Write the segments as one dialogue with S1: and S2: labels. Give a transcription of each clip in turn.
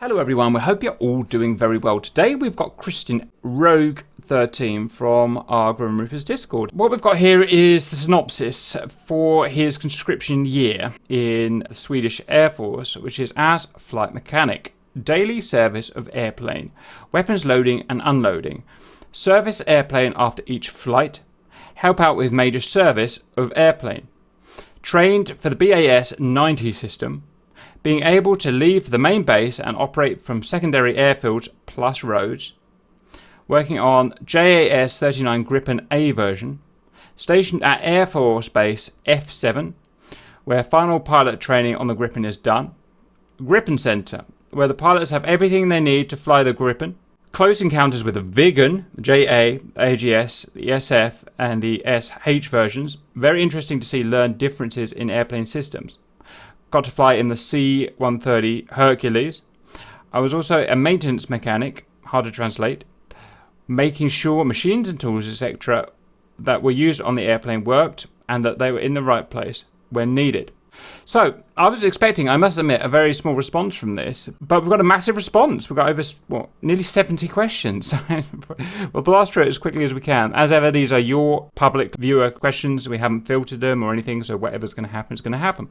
S1: Hello everyone, we hope you're all doing very well. Today we've got Christian Rogue 13 from our Grim Reapers Discord. What we've got here is the synopsis for his conscription year in the Swedish Airforce, which is as flight mechanic. Daily service of airplane, weapons loading and unloading, service airplane after each flight, help out with major service of airplane, trained for the BAS 90 system, being able to leave the main base and operate from secondary airfields plus roads, working on JAS 39 Gripen A version, stationed at Air Force Base F7, where final pilot training on the Gripen is done, Gripen Center, where the pilots have everything they need to fly the Gripen, close encounters with the Viggen, the JA, the AGS, the SF and the SH versions. Very interesting to see learn differences in airplane systems. Got to fly in the C-130 Hercules. I was also a maintenance mechanic, hard to translate, making sure machines and tools, etc. that were used on the airplane worked and that they were in the right place when needed. So, I was expecting, I must admit, a very small response from this, but we've got a massive response. We've got over, nearly 70 questions. We'll blast through it as quickly as we can. As ever, these are your public viewer questions. We haven't filtered them or anything, so whatever's going to happen is going to happen.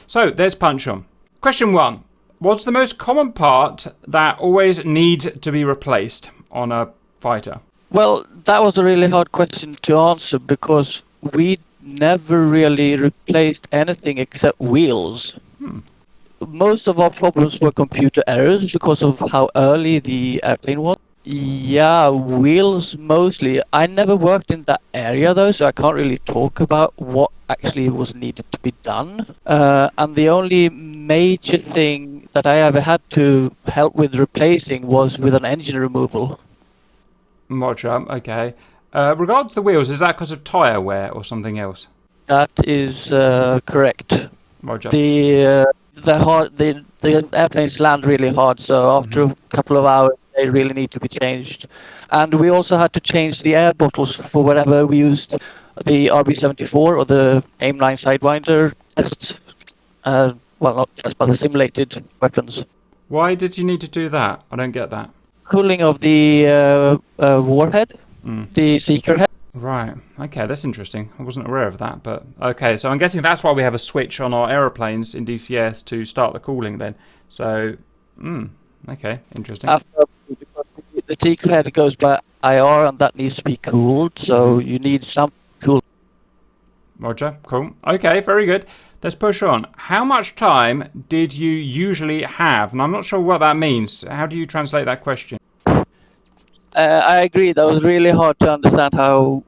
S1: So, there's punch on. Question 1. What's the most common part that always needs to be replaced on a fighter?
S2: Well, that was a really hard question to answer because we never really replaced anything except wheels. Most of our problems were computer errors because of how early the airplane was. Yeah, wheels mostly. I never worked in that area though, so I can't really talk about what actually was needed to be done. And the only major thing that I ever had to help with replacing was with an engine removal.
S1: Roger, okay. Regards to the wheels, is that because of tyre wear or something else?
S2: That is correct.
S1: Roger.
S2: The airplanes land really hard, so after a couple of hours they really need to be changed. And we also had to change the air bottles for whatever we used, the RB-74 or the AIM-9 Sidewinder tests. Well, not tests, but the simulated weapons.
S1: Why did you need to do that? I don't get that.
S2: Cooling of the warhead, the seeker head.
S1: Right, okay, that's interesting. I wasn't aware of that, but okay, so I'm guessing that's why we have a switch on our aeroplanes in DCS to start the cooling then. So, okay, interesting.
S2: Because the seeker head goes by IR and that needs to be cooled, so you need some cool.
S1: Roger, cool. Okay, very good. Let's push on. How much time did you usually have? And I'm not sure what that means. How do you translate that question?
S2: I agree. That was really hard to understand how.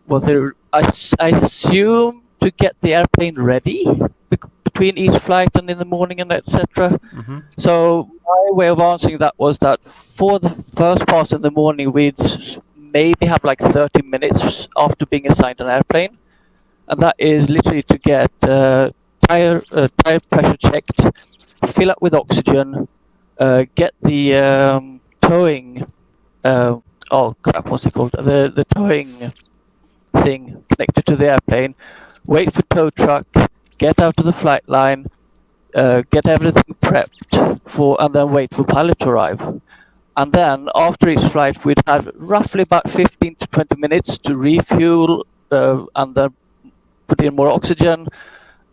S2: I assume to get the airplane ready between each flight and in the morning and etc. So my way of answering that was that for the first pass in the morning, we'd maybe have like 30 minutes after being assigned an airplane, and that is literally to get tire pressure checked, fill up with oxygen, get the towing. What's it called? The towing thing connected to the airplane, wait for tow truck, get out to the flight line, get everything prepped for, and then wait for pilot to arrive. And then after each flight, we'd have roughly about 15 to 20 minutes to refuel and then put in more oxygen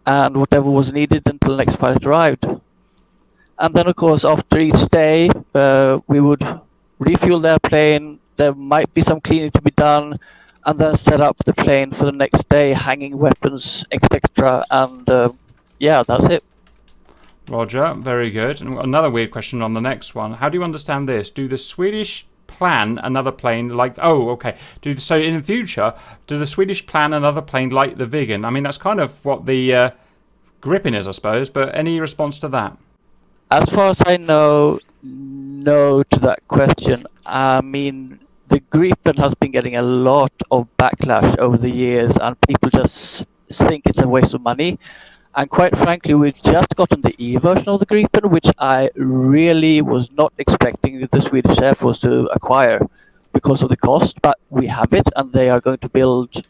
S2: and whatever was needed until the next pilot arrived. And then, of course, after each day, we would refuel the airplane. There might be some cleaning to be done, and then set up the plane for the next day, hanging weapons, etc. And yeah, that's it.
S1: Roger, very good. And another weird question on the next one. How do you understand this? Do the Swedish plan another plane like... Oh, okay. So in the future, do the Swedish plan another plane like the Viggen? I mean, that's kind of what the Gripen is, I suppose, but any response to that?
S2: As far as I know, no to that question. I mean, the Gripen has been getting a lot of backlash over the years, and people just think it's a waste of money. And quite frankly, we've just gotten the E version of the Gripen, which I really was not expecting the Swedish Air Force to acquire because of the cost. But we have it, and they are going to build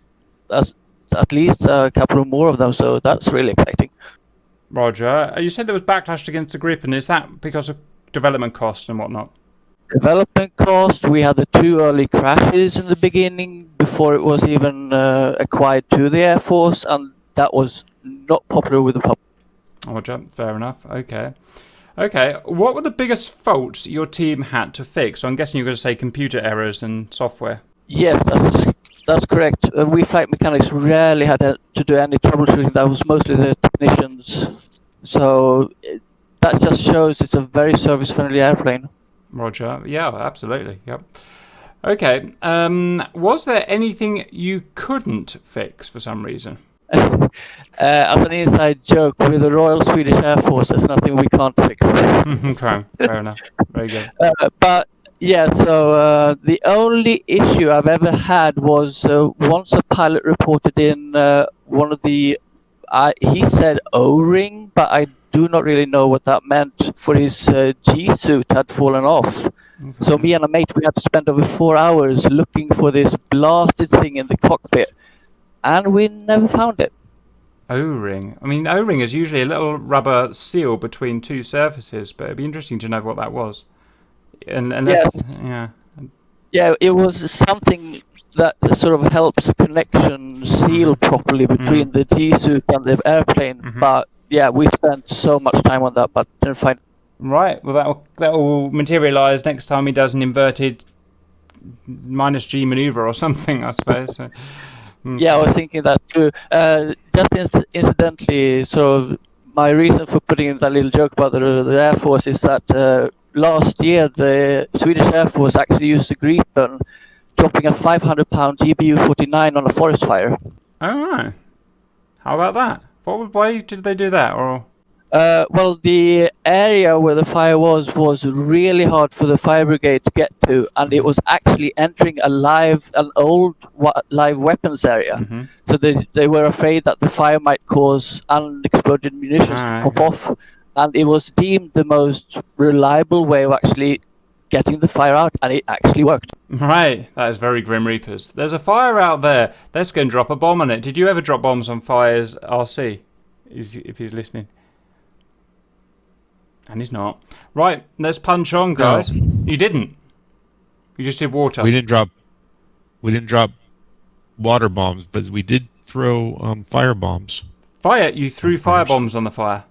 S2: at least a couple more of them, so that's really exciting.
S1: Roger. You said there was backlash against the Gripen. Is that because of development costs and whatnot?
S2: Development cost, we had the 2 early crashes in the beginning before it was even acquired to the Air Force, and that was not popular with the public.
S1: Roger, fair enough. Okay. Okay, what were the biggest faults your team had to fix? So I'm guessing you're going to say computer errors and software.
S2: Yes, that's correct. We flight mechanics rarely had to do any troubleshooting. That was mostly the technicians. So that just shows it's a very service-friendly airplane.
S1: Roger. Yeah, absolutely. Yep. Okay. Was there anything you couldn't fix for some reason?
S2: As an inside joke, with the Royal Swedish Air Force, there's nothing we can't fix.
S1: Okay, fair enough. Very good.
S2: But yeah, so the only issue I've ever had was once a pilot reported in one of the, he said O-ring, but I do not really know what that meant, for his G-suit had fallen off. Okay. So me and a mate, we had to spend over 4 hours looking for this blasted thing in the cockpit, and we never found it.
S1: O-ring. I mean, O-ring is usually a little rubber seal between two surfaces, but it'd be interesting to know what that was. And
S2: yes.
S1: Yeah.
S2: Yeah, it was something that sort of helps the connection seal properly between the G-suit and the airplane. But yeah, we spent so much time on that, but didn't find.
S1: Right. Well, that will materialise next time he does an inverted -G maneuver or something, I suppose. So.
S2: Yeah, I was thinking that too. Just incidentally, sort of my reason for putting in that little joke about the Air Force is that last year the Swedish Air Force actually used the Gripen, dropping a 500-pound GBU-49 on a forest fire.
S1: Oh, right. How about that? Why did they do that? Or
S2: well, the area where the fire was really hard for the fire brigade to get to, and it was actually entering an old live weapons area. So they were afraid that the fire might cause unexploded munitions to pop off, and it was deemed the most reliable way of actually getting the fire out, and it actually worked.
S1: Right, that is very Grim Reapers. There's a fire out there. Let's go and drop a bomb on it. Did you ever drop bombs on fires, RC? If he's listening. And he's not. Right, let's punch on, guys. No. You didn't. You just did water.
S3: We didn't drop water bombs, but we did throw fire bombs.
S1: Fire? You threw fire bombs on the fire.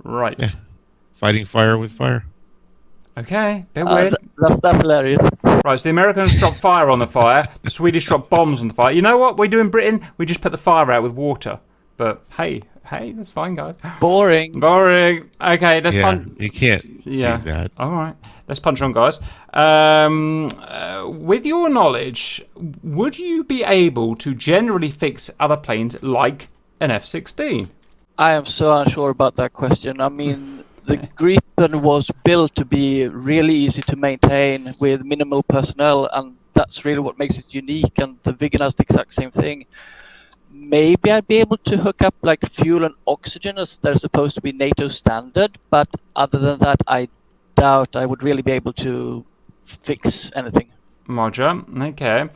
S1: Right.
S3: Yeah. Fighting fire with fire.
S1: Okay, bit weird.
S2: That's hilarious.
S1: Right, so the Americans dropped fire on the fire. The Swedish dropped bombs on the fire. You know what we do in Britain? We just put the fire out with water. But hey, that's fine, guys.
S2: Boring.
S1: Okay, let's punch.
S3: You can't do that.
S1: All right, let's punch on, guys. With your knowledge, would you be able to generally fix other planes like an F-16?
S2: I am so unsure about that question. I mean, the Gripen was built to be really easy to maintain with minimal personnel, and that's really what makes it unique. And the Viggen has the exact same thing. Maybe I'd be able to hook up like fuel and oxygen as they're supposed to be NATO standard, but other than that, I doubt I would really be able to fix anything.
S1: Roger. Okay.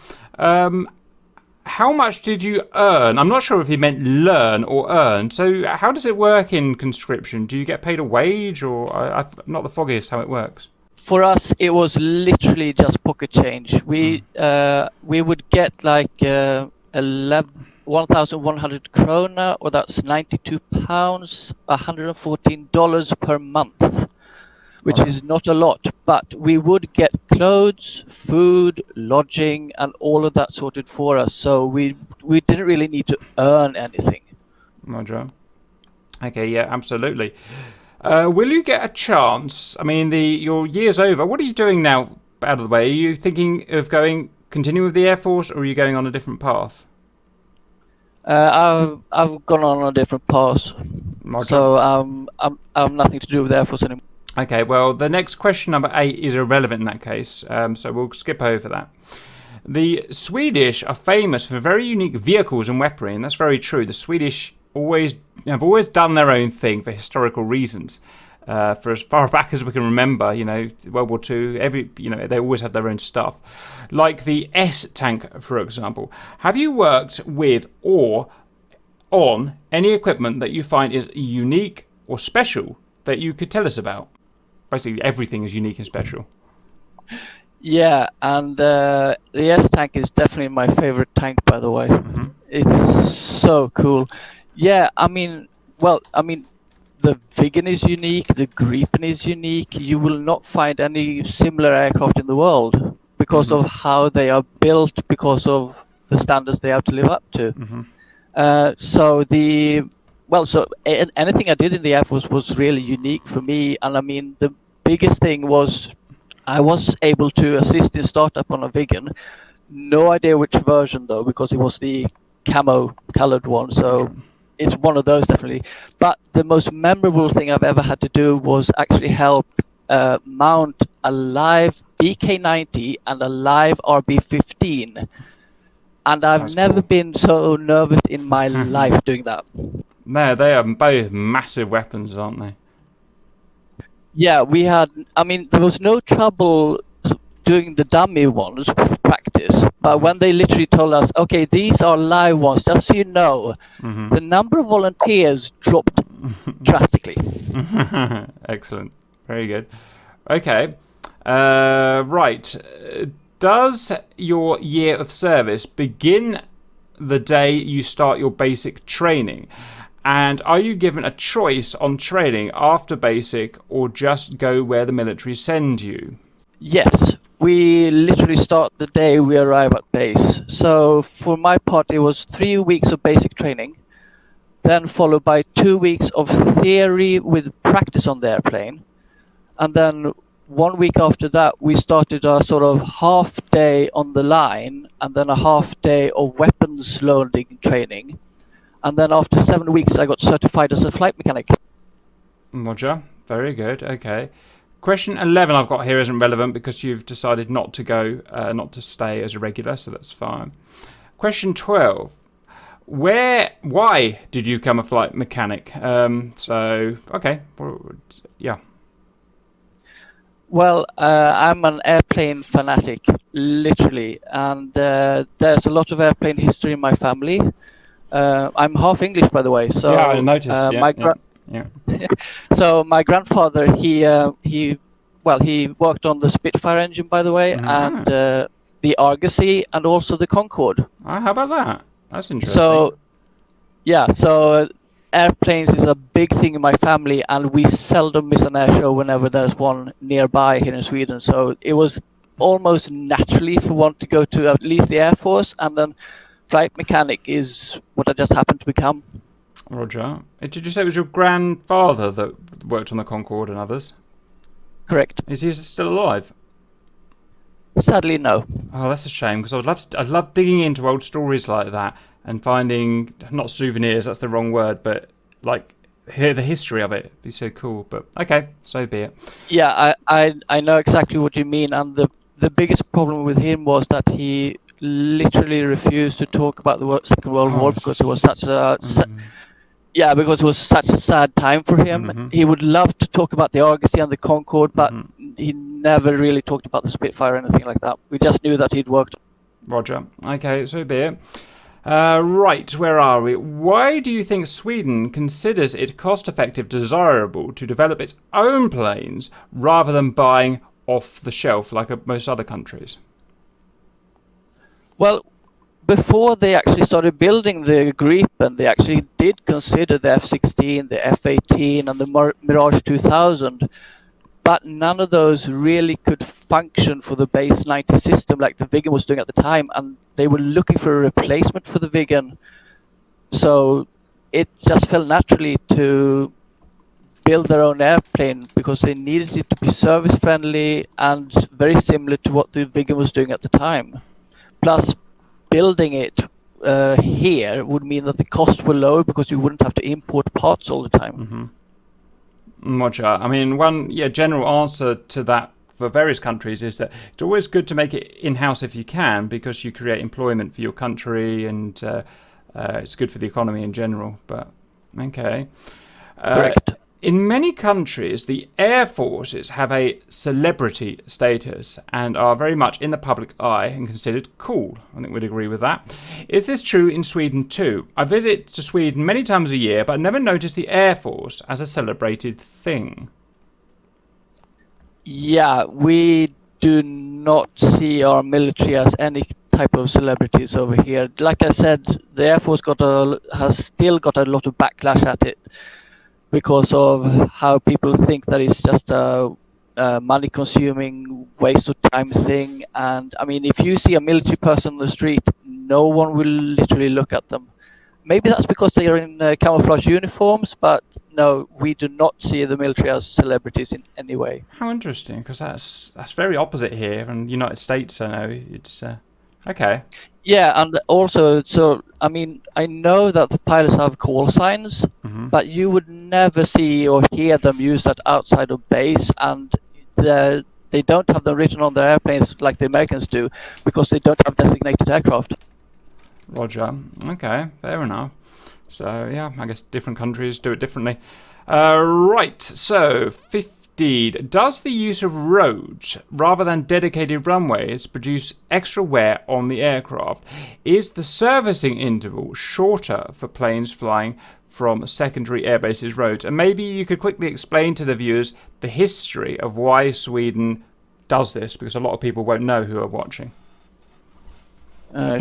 S1: How much did you earn? I'm not sure if he meant learn or earn. So how does it work in conscription? Do you get paid a wage, or I'm not the foggiest how it works?
S2: For us, it was literally just pocket change. We would get like 1,100 krona, or that's 92 pounds, $114 per month, which is not a lot, but we would get clothes, food, lodging, and all of that sorted for us. So we didn't really need to earn anything.
S1: Roger. Okay, yeah, absolutely. Will you get a chance? I mean, your year's over. What are you doing now, out of the way? Are you thinking of continuing with the Air Force, or are you going on a different path?
S2: I've gone on a different path, so I'm nothing to do with Air Force anymore.
S1: Okay, well, the next question, number 8, is irrelevant in that case, so we'll skip over that. The Swedish are famous for very unique vehicles and weaponry, and that's very true. The Swedish have always done their own thing for historical reasons. For as far back as we can remember, World War II, they always had their own stuff. Like the S-tank, for example. Have you worked with or on any equipment that you find is unique or special that you could tell us about? basically everything is unique and special.
S2: Yeah, and the S tank is definitely my favorite tank, by the way. It's so cool. Yeah, I mean, the Viggen is unique, the Gripen is unique. You will not find any similar aircraft in the world because of how they are built, because of the standards they have to live up to. Anything I did in the Air Force was really unique for me. And I mean, the biggest thing was I was able to assist in startup on a Viggen. No idea which version though, because it was the camo colored one. So it's one of those definitely. But the most memorable thing I've ever had to do was actually help mount a live BK-90 and a live RB-15. And I've never been so nervous in my life doing that.
S1: No, they are both massive weapons, aren't they?
S2: Yeah, there was no trouble doing the dummy ones for practice. But when they literally told us, okay, these are live ones, just so you know, the number of volunteers dropped drastically.
S1: Excellent. Very good. Okay. Right. Does your year of service begin the day you start your basic training? And are you given a choice on training after basic or just go where the military send you?
S2: Yes, we literally start the day we arrive at base. So for my part, it was 3 weeks of basic training, then followed by 2 weeks of theory with practice on the airplane. And then 1 week after that, we started a sort of half day on the line and then a half day of weapons loading training. And then after 7 weeks, I got certified as a flight mechanic.
S1: Roger. Very good. Okay. Question 11 I've got here isn't relevant because you've decided not to stay as a regular, so that's fine. Question 12. Why did you become a flight mechanic? Okay. Yeah.
S2: Well, I'm an airplane fanatic, literally, and there's a lot of airplane history in my family. I'm half English, by the way. So
S1: yeah, I noticed.
S2: So my grandfather, he worked on the Spitfire engine, by the way, and the Argosy, and also the Concorde.
S1: How about that? That's interesting.
S2: So airplanes is a big thing in my family, and we seldom miss an air show whenever there's one nearby here in Sweden. So it was almost naturally for one to go to at least the Air Force, and then flight mechanic is what I just happened to become.
S1: Roger. Did you say it was your grandfather that worked on the Concorde and others?
S2: Correct.
S1: Is he still alive?
S2: Sadly, no.
S1: Oh, that's a shame, because I'd love digging into old stories like that and finding, not souvenirs, that's the wrong word, but like hear the history of it. It'd be so cool. But okay, so be it.
S2: Yeah, I know exactly what you mean, and the biggest problem with him was that he literally refused to talk about the Second World War because it was such a because it was such a sad time for him. He would love to talk about the Argosy and the Concorde, but he never really talked about the Spitfire or anything like that. We just knew that he'd worked.
S1: Roger. Okay, so be it. Right, where are we? Why do you think Sweden considers it cost-effective desirable to develop its own planes rather than buying off the shelf like most other countries?
S2: Well, before they actually started building the Gripen, they actually did consider the F-16, the F-18 and the Mirage 2000, but none of those really could function for the base 90 system like the Viggen was doing at the time, and they were looking for a replacement for the Viggen. So it just fell naturally to build their own airplane because they needed it to be service friendly and very similar to what the Viggen was doing at the time. Plus, building it here would mean that the costs were low because you wouldn't have to import parts all the time.
S1: Roger. I mean, one general answer to that for various countries is that it's always good to make it in-house if you can, because you create employment for your country and it's good for the economy in general. But okay.
S2: Correct.
S1: In many countries, the air forces have a celebrity status and are very much in the public eye and considered cool. I think we'd agree with that. Is this true in Sweden too? I visit to Sweden many times a year, but I never noticed the air force as a celebrated thing.
S2: Yeah, we do not see our military as any type of celebrities over here. Like I said, the Air Force has still got a lot of backlash at it because of how people think that it's just a money-consuming, waste of time thing. And I mean, if you see a military person on the street, no one will literally look at them. Maybe that's because they are in camouflage uniforms, but no, we do not see the military as celebrities in any way.
S1: How interesting, because that's very opposite here in the United States. I know it's okay.
S2: Yeah, and also, so I mean, I know that the pilots have call signs, but you would never see or hear them use that outside of base, and they don't have them written on their airplanes like the Americans do, because they don't have designated aircraft.
S1: Roger. Okay, fair enough. So yeah, I guess different countries do it differently. Right, so 15. Does the use of roads rather than dedicated runways produce extra wear on the aircraft? Is the servicing interval shorter for planes flying from secondary airbases roads? And maybe you could quickly explain to the viewers the history of why Sweden does this, because a lot of people won't know who are watching.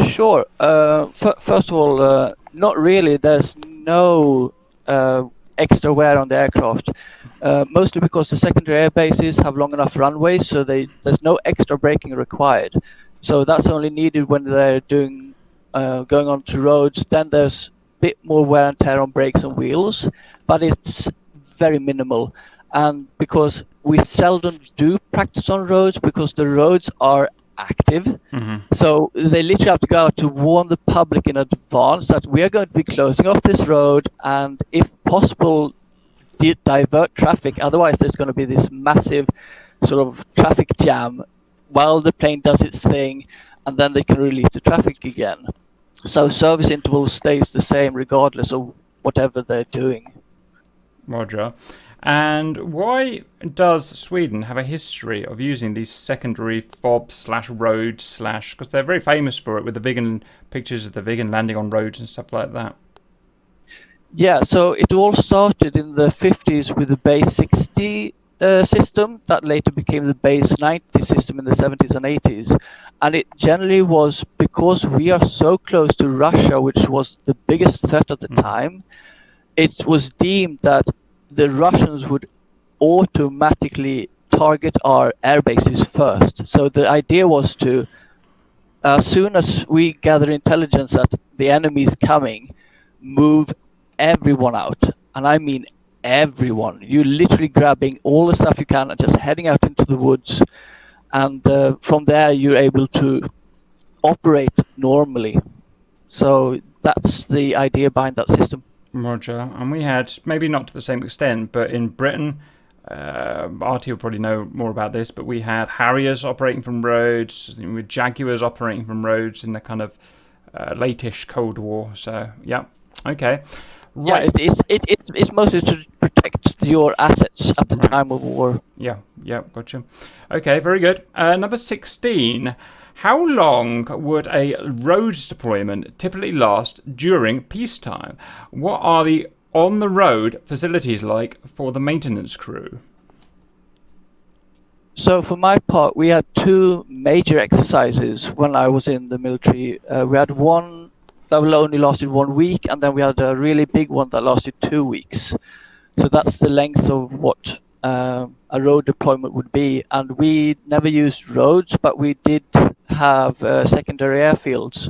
S2: Sure. First of all, not really. There's no extra wear on the aircraft. Mostly because the secondary air bases have long enough runways, so there's no extra braking required. So that's only needed when they're going onto roads. Then there's a bit more wear and tear on brakes and wheels, but it's very minimal. And because we seldom do practice on roads, because the roads are active, so they literally have to go out to warn the public in advance that we are going to be closing off this road, and if possible divert traffic, otherwise there's going to be this massive sort of traffic jam while the plane does its thing, and then they can release the traffic again. So service interval stays the same regardless of whatever they're doing.
S1: Roger. And why does Sweden have a history of using these secondary FOB/roads/ because they're very famous for it, with the Viggen pictures of the Viggen landing on roads and stuff like that?
S2: Yeah, so it all started in the 50s with the base 60 system that later became the base 90 system in the 70s and 80s. And it generally was because we are so close to Russia, which was the biggest threat at the time. It was deemed that the Russians would automatically target our air bases first. So the idea was to, as soon as we gather intelligence that the enemy is coming, move everyone out. And I mean everyone. You're literally grabbing all the stuff you can and just heading out into the woods. And from there, you're able to operate normally. So that's the idea behind that system.
S1: Roger. And we had, maybe not to the same extent, but in Britain, Artie will probably know more about this, but we had Harriers operating from roads, with Jaguars operating from roads in the kind of late-ish Cold War. So, yeah. Okay. Right.
S2: Yeah, it's mostly to protect your assets at the time of war.
S1: Yeah, gotcha. Okay, very good. Number 16. How long would a roads deployment typically last during peacetime? What are the on-the-road facilities like for the maintenance crew?
S2: So for my part, we had two major exercises when I was in the military. We had one that only lasted 1 week, and then we had a really big one that lasted 2 weeks. So that's the length of what a road deployment would be. And we never used roads, but we did have secondary airfields.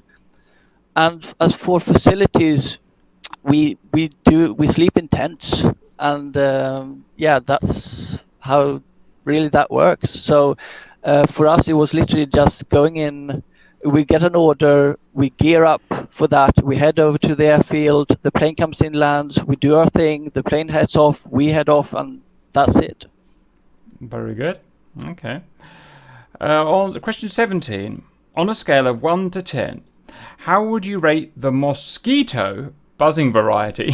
S2: And as for facilities, we sleep in tents, and yeah, that's how really that works. So for us, it was literally just going in. We get an order, we gear up for that, we head over to the airfield, the plane comes in, lands, we do our thing, the plane heads off, we head off, and that's it.
S1: Very good. Okay. On question 17, on a scale of 1 to 10, how would you rate the mosquito buzzing variety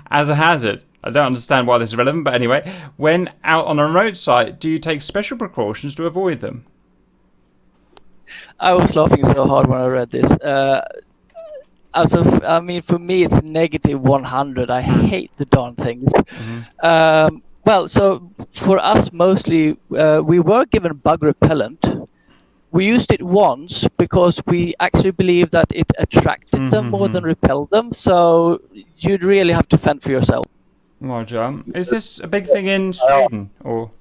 S1: as a hazard? I don't understand why this is relevant, but anyway, when out on a remote site, do you take special precautions to avoid them?
S2: I was laughing so hard when I read this. I mean, for me, it's -100. I hate the darn things. Well, so for us mostly, we were given bug repellent. We used it once because we actually believed that it attracted them more than repelled them. So you'd really have to fend for yourself.
S1: Roger. Is this a big thing in Sweden or?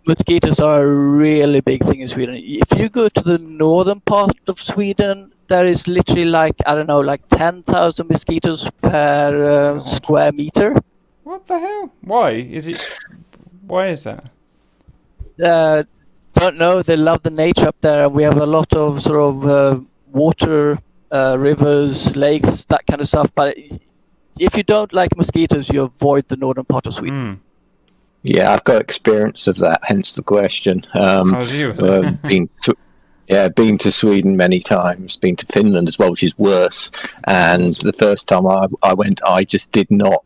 S2: Mosquitoes are a really big thing in Sweden. If you go to the northern part of Sweden, there is literally like, I don't know, like 10,000 mosquitoes per square meter.
S1: What the hell? Why is that?
S2: Don't know. They love the nature up there. We have a lot of sort of water, rivers, lakes, that kind of stuff. But if you don't like mosquitoes, you avoid the northern part of Sweden.
S4: Yeah, I've got experience of that, hence the question.
S1: How's you?
S4: Been to Sweden many times, been to Finland as well, which is worse. And the first time I went, I just did not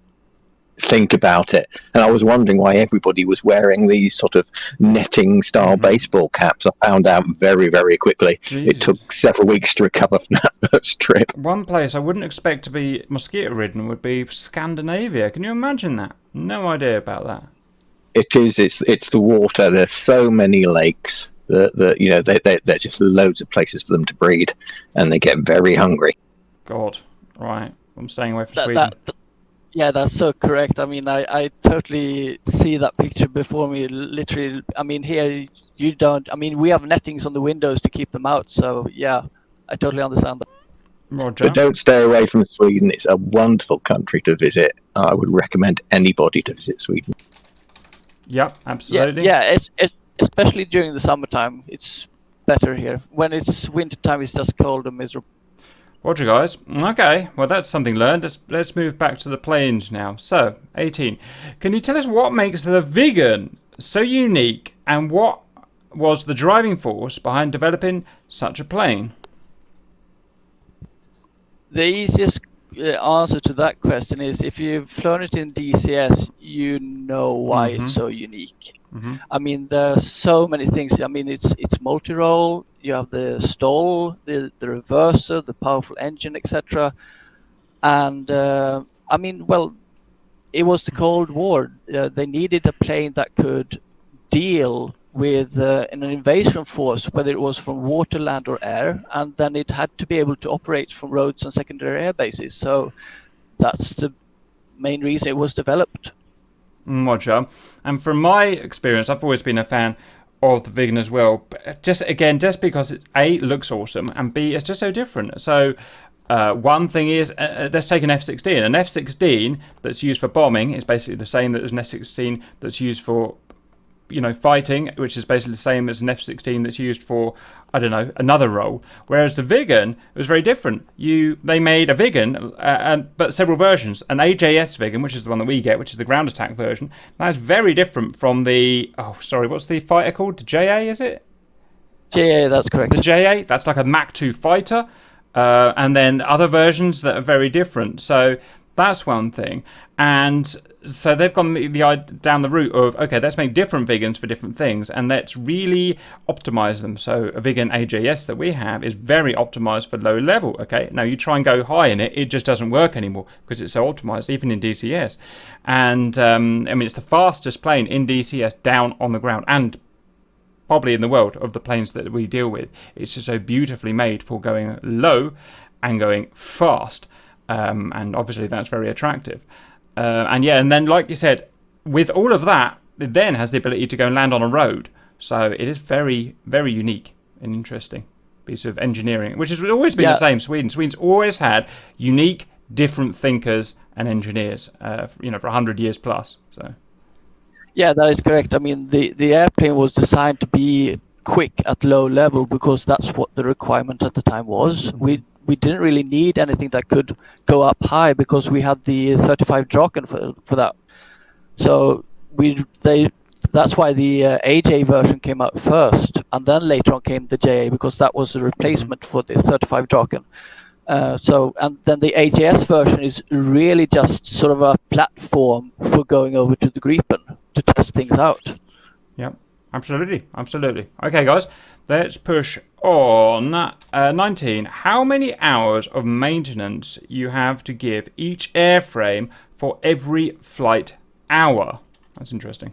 S4: think about it. And I was wondering why everybody was wearing these sort of netting style baseball caps. I found out very, very quickly.
S1: Jesus.
S4: It took several weeks to recover from that first trip.
S1: One place I wouldn't expect to be mosquito ridden would be Scandinavia. Can you imagine that? No idea about that.
S4: It is. It's the water. There's so many lakes that you know there's just loads of places for them to breed, and they get very hungry.
S1: God, right. I'm staying away from Sweden.
S2: Yeah, that's so correct. I mean, I totally see that picture before me. Literally, I mean, here you don't. I mean, we have nettings on the windows to keep them out. So yeah, I totally understand that.
S1: Roger.
S4: But don't stay away from Sweden. It's a wonderful country to visit. I would recommend anybody to visit Sweden.
S1: Yep, absolutely.
S2: Yeah, it's especially during the summertime. It's better here. When it's wintertime, it's just cold and miserable.
S1: Roger, guys. Okay, well, that's something learned. Let's move back to the planes now. So, 18. Can you tell us what makes the Viggen so unique, and what was the driving force behind developing such a plane?
S2: The easiest answer to that question is if you've flown it in DCS, you know why it's so unique. I mean, there's so many things. I mean, it's multi-role. You have the stall, the reverser, the powerful engine, etc. And I mean, well, it was the Cold War. They needed a plane that could deal with an invasion force, whether it was from water, land, or air, and then it had to be able to operate from roads and secondary air bases. So that's the main reason it was developed.
S1: Roger. And from my experience, I've always been a fan of the Viggen as well. But just because it A, looks awesome, and B, it's just so different. So one thing is, let's take an F-16. An F-16 that's used for bombing is basically the same as an F-16 that's used for fighting, which is basically the same as an F-16 that's used for, I don't know, another role. Whereas the Viggen, it was very different. They made a Viggen, but several versions. An AJS Viggen, which is the one that we get, which is the ground attack version. That's very different from the, what's the fighter called? The JA, is it?
S2: JA, that's correct.
S1: The JA, that's like a Mach 2 fighter. And then other versions that are very different. So that's one thing. And so they've gone down the route of, okay, let's make different Viggens for different things, and let's really optimize them. So a Viggen AJS that we have is very optimized for low level. Okay, now you try and go high in it, it just doesn't work anymore because it's so optimized, even in DCS. And I mean, it's the fastest plane in DCS down on the ground, and probably in the world of the planes that we deal with. It's just so beautifully made for going low and going fast, and obviously that's very attractive. And then, like you said, with all of that, it then has the ability to go and land on a road. So it is very, very unique and interesting piece of engineering, which has always been the same. Sweden's always had unique, different thinkers and engineers, for 100 years plus. So.
S2: Yeah, that is correct. I mean, the airplane was designed to be quick at low level because that's what the requirement at the time was. We didn't really need anything that could go up high because we had the 35 Draken for that. So that's why the AJ version came out first, and then later on came the JA because that was a replacement for the 35 Draken. And then the AJS version is really just sort of a platform for going over to the Gripen to test things out.
S1: Yeah, absolutely. Okay, guys, let's push on. 19. How many hours of maintenance you have to give each airframe for every flight hour? That's interesting.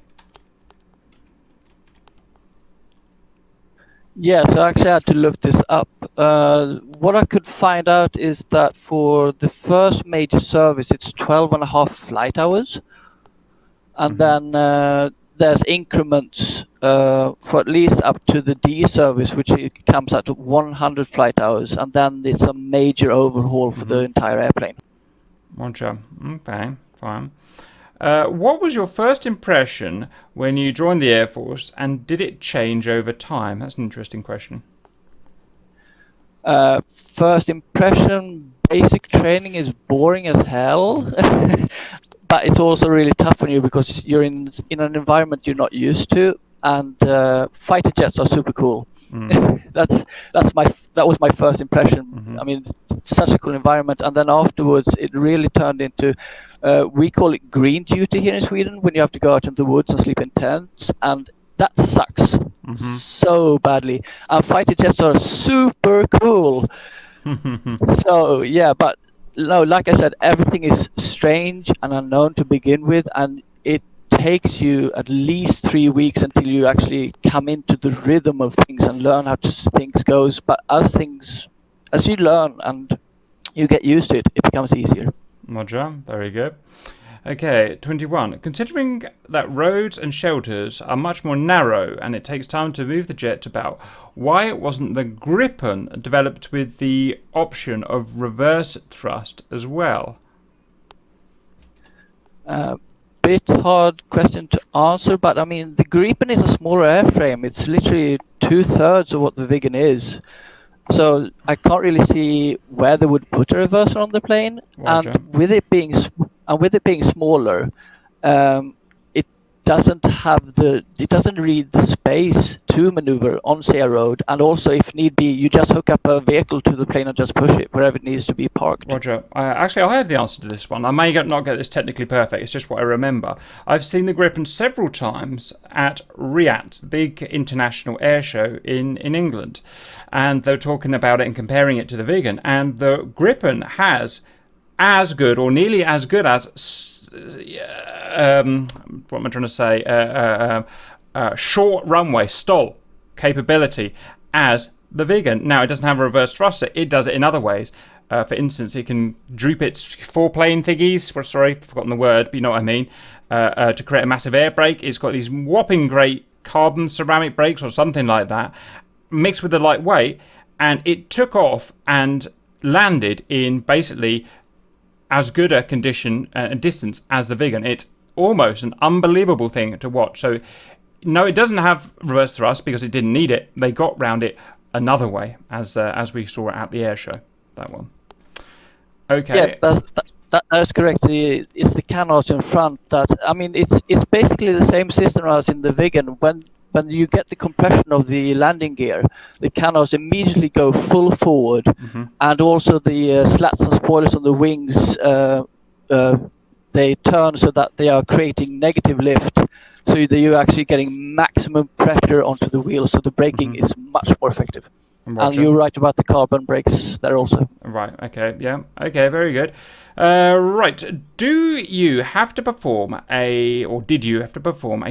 S2: Yeah, so actually I had to look this up. What I could find out is that for the first major service, it's 12.5 flight hours. And then there's increments for at least up to the D service, which it comes out to 100 flight hours. And then it's a major overhaul for the entire airplane.
S1: Roger. Okay, fine. What was your first impression when you joined the Air Force, and did it change over time? That's an interesting question.
S2: First impression, basic training is boring as hell. But it's also really tough on you because you're in an environment you're not used to, and fighter jets are super cool. That was my first impression. I mean, such a cool environment, and then afterwards it really turned into we call it green duty here in Sweden, when you have to go out in the woods and sleep in tents, and that sucks so badly. And fighter jets are super cool. So yeah, but no, like I said, everything is strange and unknown to begin with, and it takes you at least 3 weeks until you actually come into the rhythm of things and learn how things goes. But as you learn and you get used to it, it becomes easier.
S1: Roger, very good. Okay, 21. Considering that roads and shelters are much more narrow and it takes time to move the jet about, why wasn't the Gripen developed with the option of reverse thrust as well?
S2: Bit hard question to answer, but I mean, the Gripen is a smaller airframe. It's literally 2/3 of what the Viggen is. So I can't really see where they would put a reverser on the plane.
S1: Roger.
S2: And with it being smaller, it doesn't read the space to maneuver on say a road. And also, if need be, you just hook up a vehicle to the plane and just push it wherever it needs to be parked.
S1: Roger. Actually, I have the answer to this one. I may not get this technically perfect. It's just what I remember. I've seen the Gripen several times at RIAT, the big international air show in England. And they're talking about it and comparing it to the Viggen. And the Gripen has as good or nearly as good as what am I trying to say? Short runway stall capability as the Viggen. Now, it doesn't have a reverse thruster. It does it in other ways. For instance, it can droop its four-plane thingies. Sorry, I've forgotten the word, but you know what I mean. To create a massive air brake. It's got these whopping great carbon ceramic brakes or something like that, mixed with the lightweight, and it took off and landed in basically as good a condition and distance as the Viggen. It's almost an unbelievable thing to watch. So no, it doesn't have reverse thrust because it didn't need it. They got round it another way, as we saw at the air show. That one. Okay.
S2: Yeah, that's correct. It's the canards in front that, I mean, it's basically the same system as in the Viggen. When you get the compression of the landing gear, the canards immediately go full forward, and also the slats and spoilers on the wings, they turn so that they are creating negative lift, so that you're actually getting maximum pressure onto the wheel, so the braking is much more effective. And you're right about the carbon brakes there also.
S1: Right, okay, yeah. Okay, very good. Right, did you have to perform a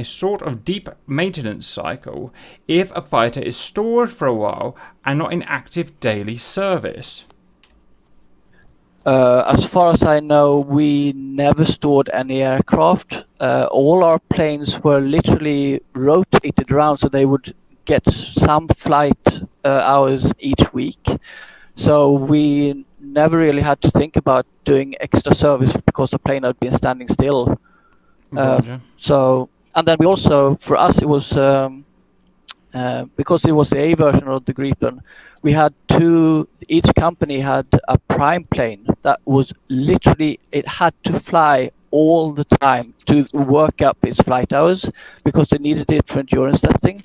S1: sort of deep maintenance cycle if a fighter is stored for a while and not in active daily service?
S2: As far as I know, we never stored any aircraft. All our planes were literally rotated around, so they would get some flight hours each week. So we never really had to think about doing extra service because the plane had been standing still. So, and then we also, for us, it was because it was the A version of the Gripen. We had each company had a prime plane that was literally, it had to fly all the time to work up its flight hours because they needed it for endurance testing.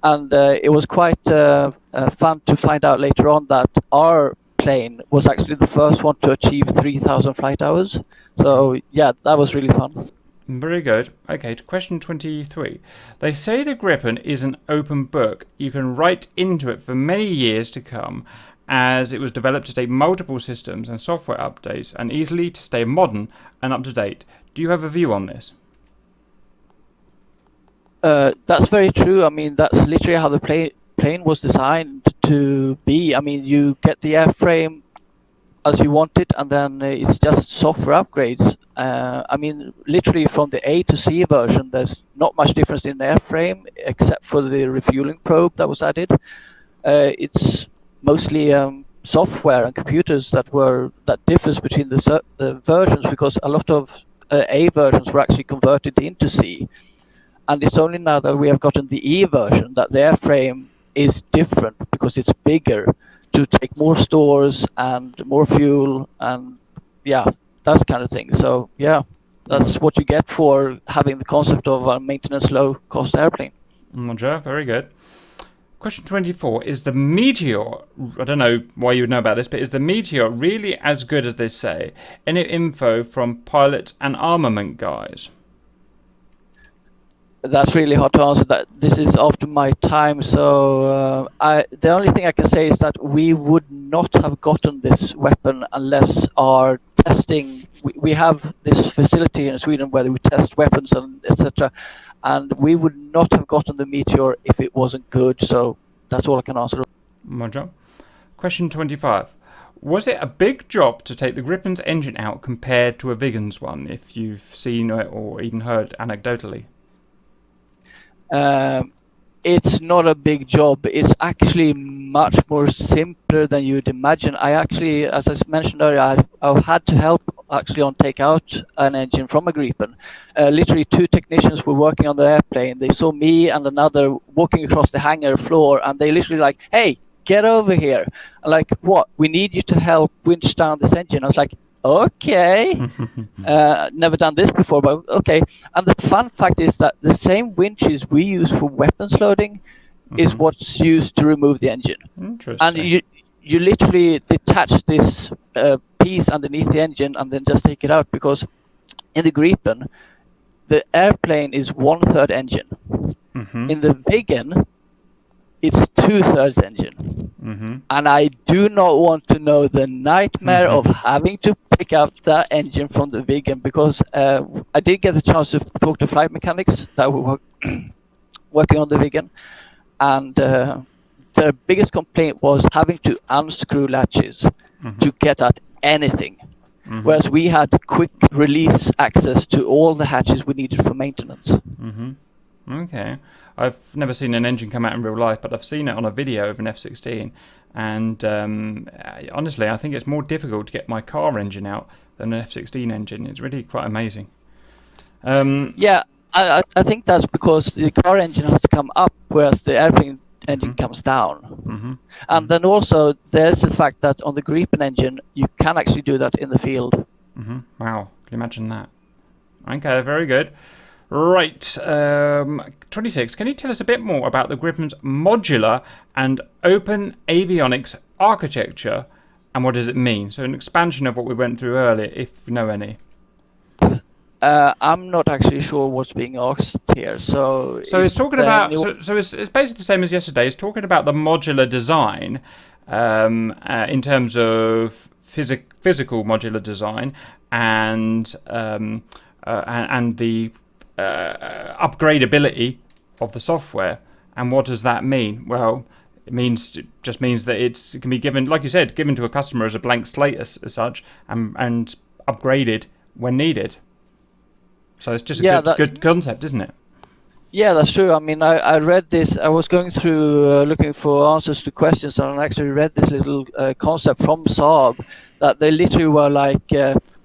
S2: And it was quite fun to find out later on that our plane was actually the first one to achieve 3,000 flight hours. So yeah, that was really fun.
S1: Very good. Okay, to question 23. They say the Gripen is an open book. You can write into it for many years to come, as it was developed to take multiple systems and software updates and easily to stay modern and up to date. Do you have a view on this?
S2: That's very true. I mean, that's literally how the plane was designed to be. I mean, you get the airframe as you want it, and then it's just software upgrades. I mean, literally from the A to C version, there's not much difference in the airframe except for the refueling probe that was added. It's mostly software and computers that differs between the versions, because a lot of A versions were actually converted into C. And it's only now that we have gotten the E version that the airframe is different, because it's bigger to take more stores and more fuel and that kind of thing. So that's what you get for having the concept of a maintenance low cost airplane.
S1: Roger, very good. Question 24, is the Meteor, I don't know why you would know about this, but is the Meteor really as good as they say? Any info from pilot and armament guys?
S2: That's really hard to answer. That this is after my time, so the only thing I can say is that we would not have gotten this weapon unless our testing. We have this facility in Sweden where we test weapons and etc. And we would not have gotten the Meteor if it wasn't good. So that's all I can answer.
S1: Roger. Question 25. Was it a big job to take the Gripen's engine out compared to a Viggen's one, if you've seen it or even heard anecdotally?
S2: It's not a big job. It's actually much more simpler than you'd imagine. I actually, as I mentioned earlier, I've had to help actually on take out an engine from a Gripen. Literally 2 technicians were working on the airplane. They saw me and another walking across the hangar floor, and they literally like, "Hey, get over here." I'm like, "What? We need you to help winch down this engine." I was like, "Okay." Never done this before, but okay. And the fun fact is that the same winches we use for weapons loading is what's used to remove the engine.
S1: Interesting.
S2: And you literally detach this piece underneath the engine and then just take it out, because in the Gripen, the airplane is 1/3 engine. In the Viggen, it's 2/3 engine. And I do not want to know the nightmare of having to pick up that engine from the Viggen, because I did get the chance to talk to flight mechanics that were working on the Viggen, and the biggest complaint was having to unscrew latches to get at anything, whereas we had quick release access to all the hatches we needed for maintenance.
S1: Okay. I've never seen an engine come out in real life, but I've seen it on a video of an F-16. And honestly, I think it's more difficult to get my car engine out than an F-16 engine. It's really quite amazing.
S2: I think that's because the car engine has to come up, whereas the airplane engine comes down. And then also there's the fact that on the Gripen engine, you can actually do that in the field.
S1: Wow, can you imagine that? Okay, very good. Right, 26. Can you tell us a bit more about the Gripen's modular and open avionics architecture, and what does it mean? So an expansion of what we went through earlier, if you know any.
S2: I'm not actually sure what's being asked here. So
S1: it's talking about. So it's basically the same as yesterday. It's talking about the modular design, in terms of physical modular design, and the upgradability of the software. And what does that mean? Well, it just means that it can be given, like you said, given to a customer as a blank slate as such, and upgraded when needed. So it's just a good concept, isn't it?
S2: Yeah, that's true. I mean, I read this. I was going through looking for answers to questions, and I actually read this little concept from Saab that they literally were like,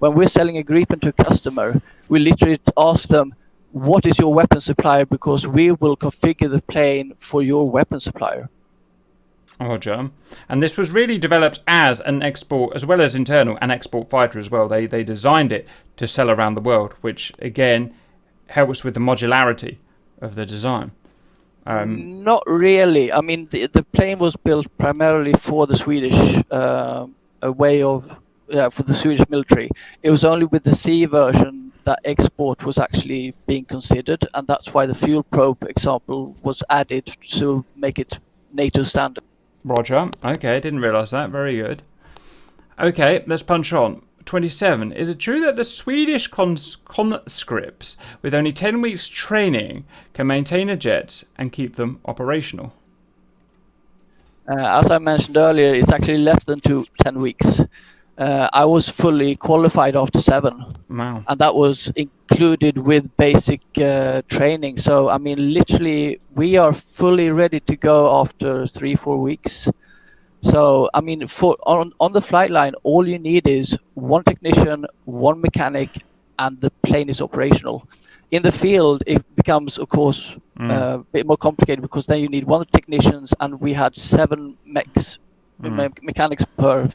S2: when we're selling a Gripen to a customer, we literally ask them, what is your weapon supplier? Because we will configure the plane for your weapon supplier.
S1: Roger. And this was really developed as an export, as well as internal, an export fighter as well. They designed it to sell around the world, which again helps with the modularity of the design.
S2: Not really. I mean, the plane was built primarily for the Swedish for the Swedish military. It was only with the C version that export was actually being considered, and that's why the fuel probe example was added to make it NATO standard.
S1: Roger. Okay, didn't realise that. Very good. Okay, let's punch on. 27. Is it true that the Swedish conscripts with only 10 weeks training can maintain a jet and keep them operational?
S2: As I mentioned earlier, it's actually less than 10 weeks. I was fully qualified after 7.
S1: Wow.
S2: And that was included with basic training. So, I mean, literally, we are fully ready to go after 3-4 weeks. So, I mean, on the flight line, all you need is 1 technician, 1 mechanic, and the plane is operational. In the field, it becomes, of course, a bit more complicated because then you need 1 technicians, and we had 7 mechanics per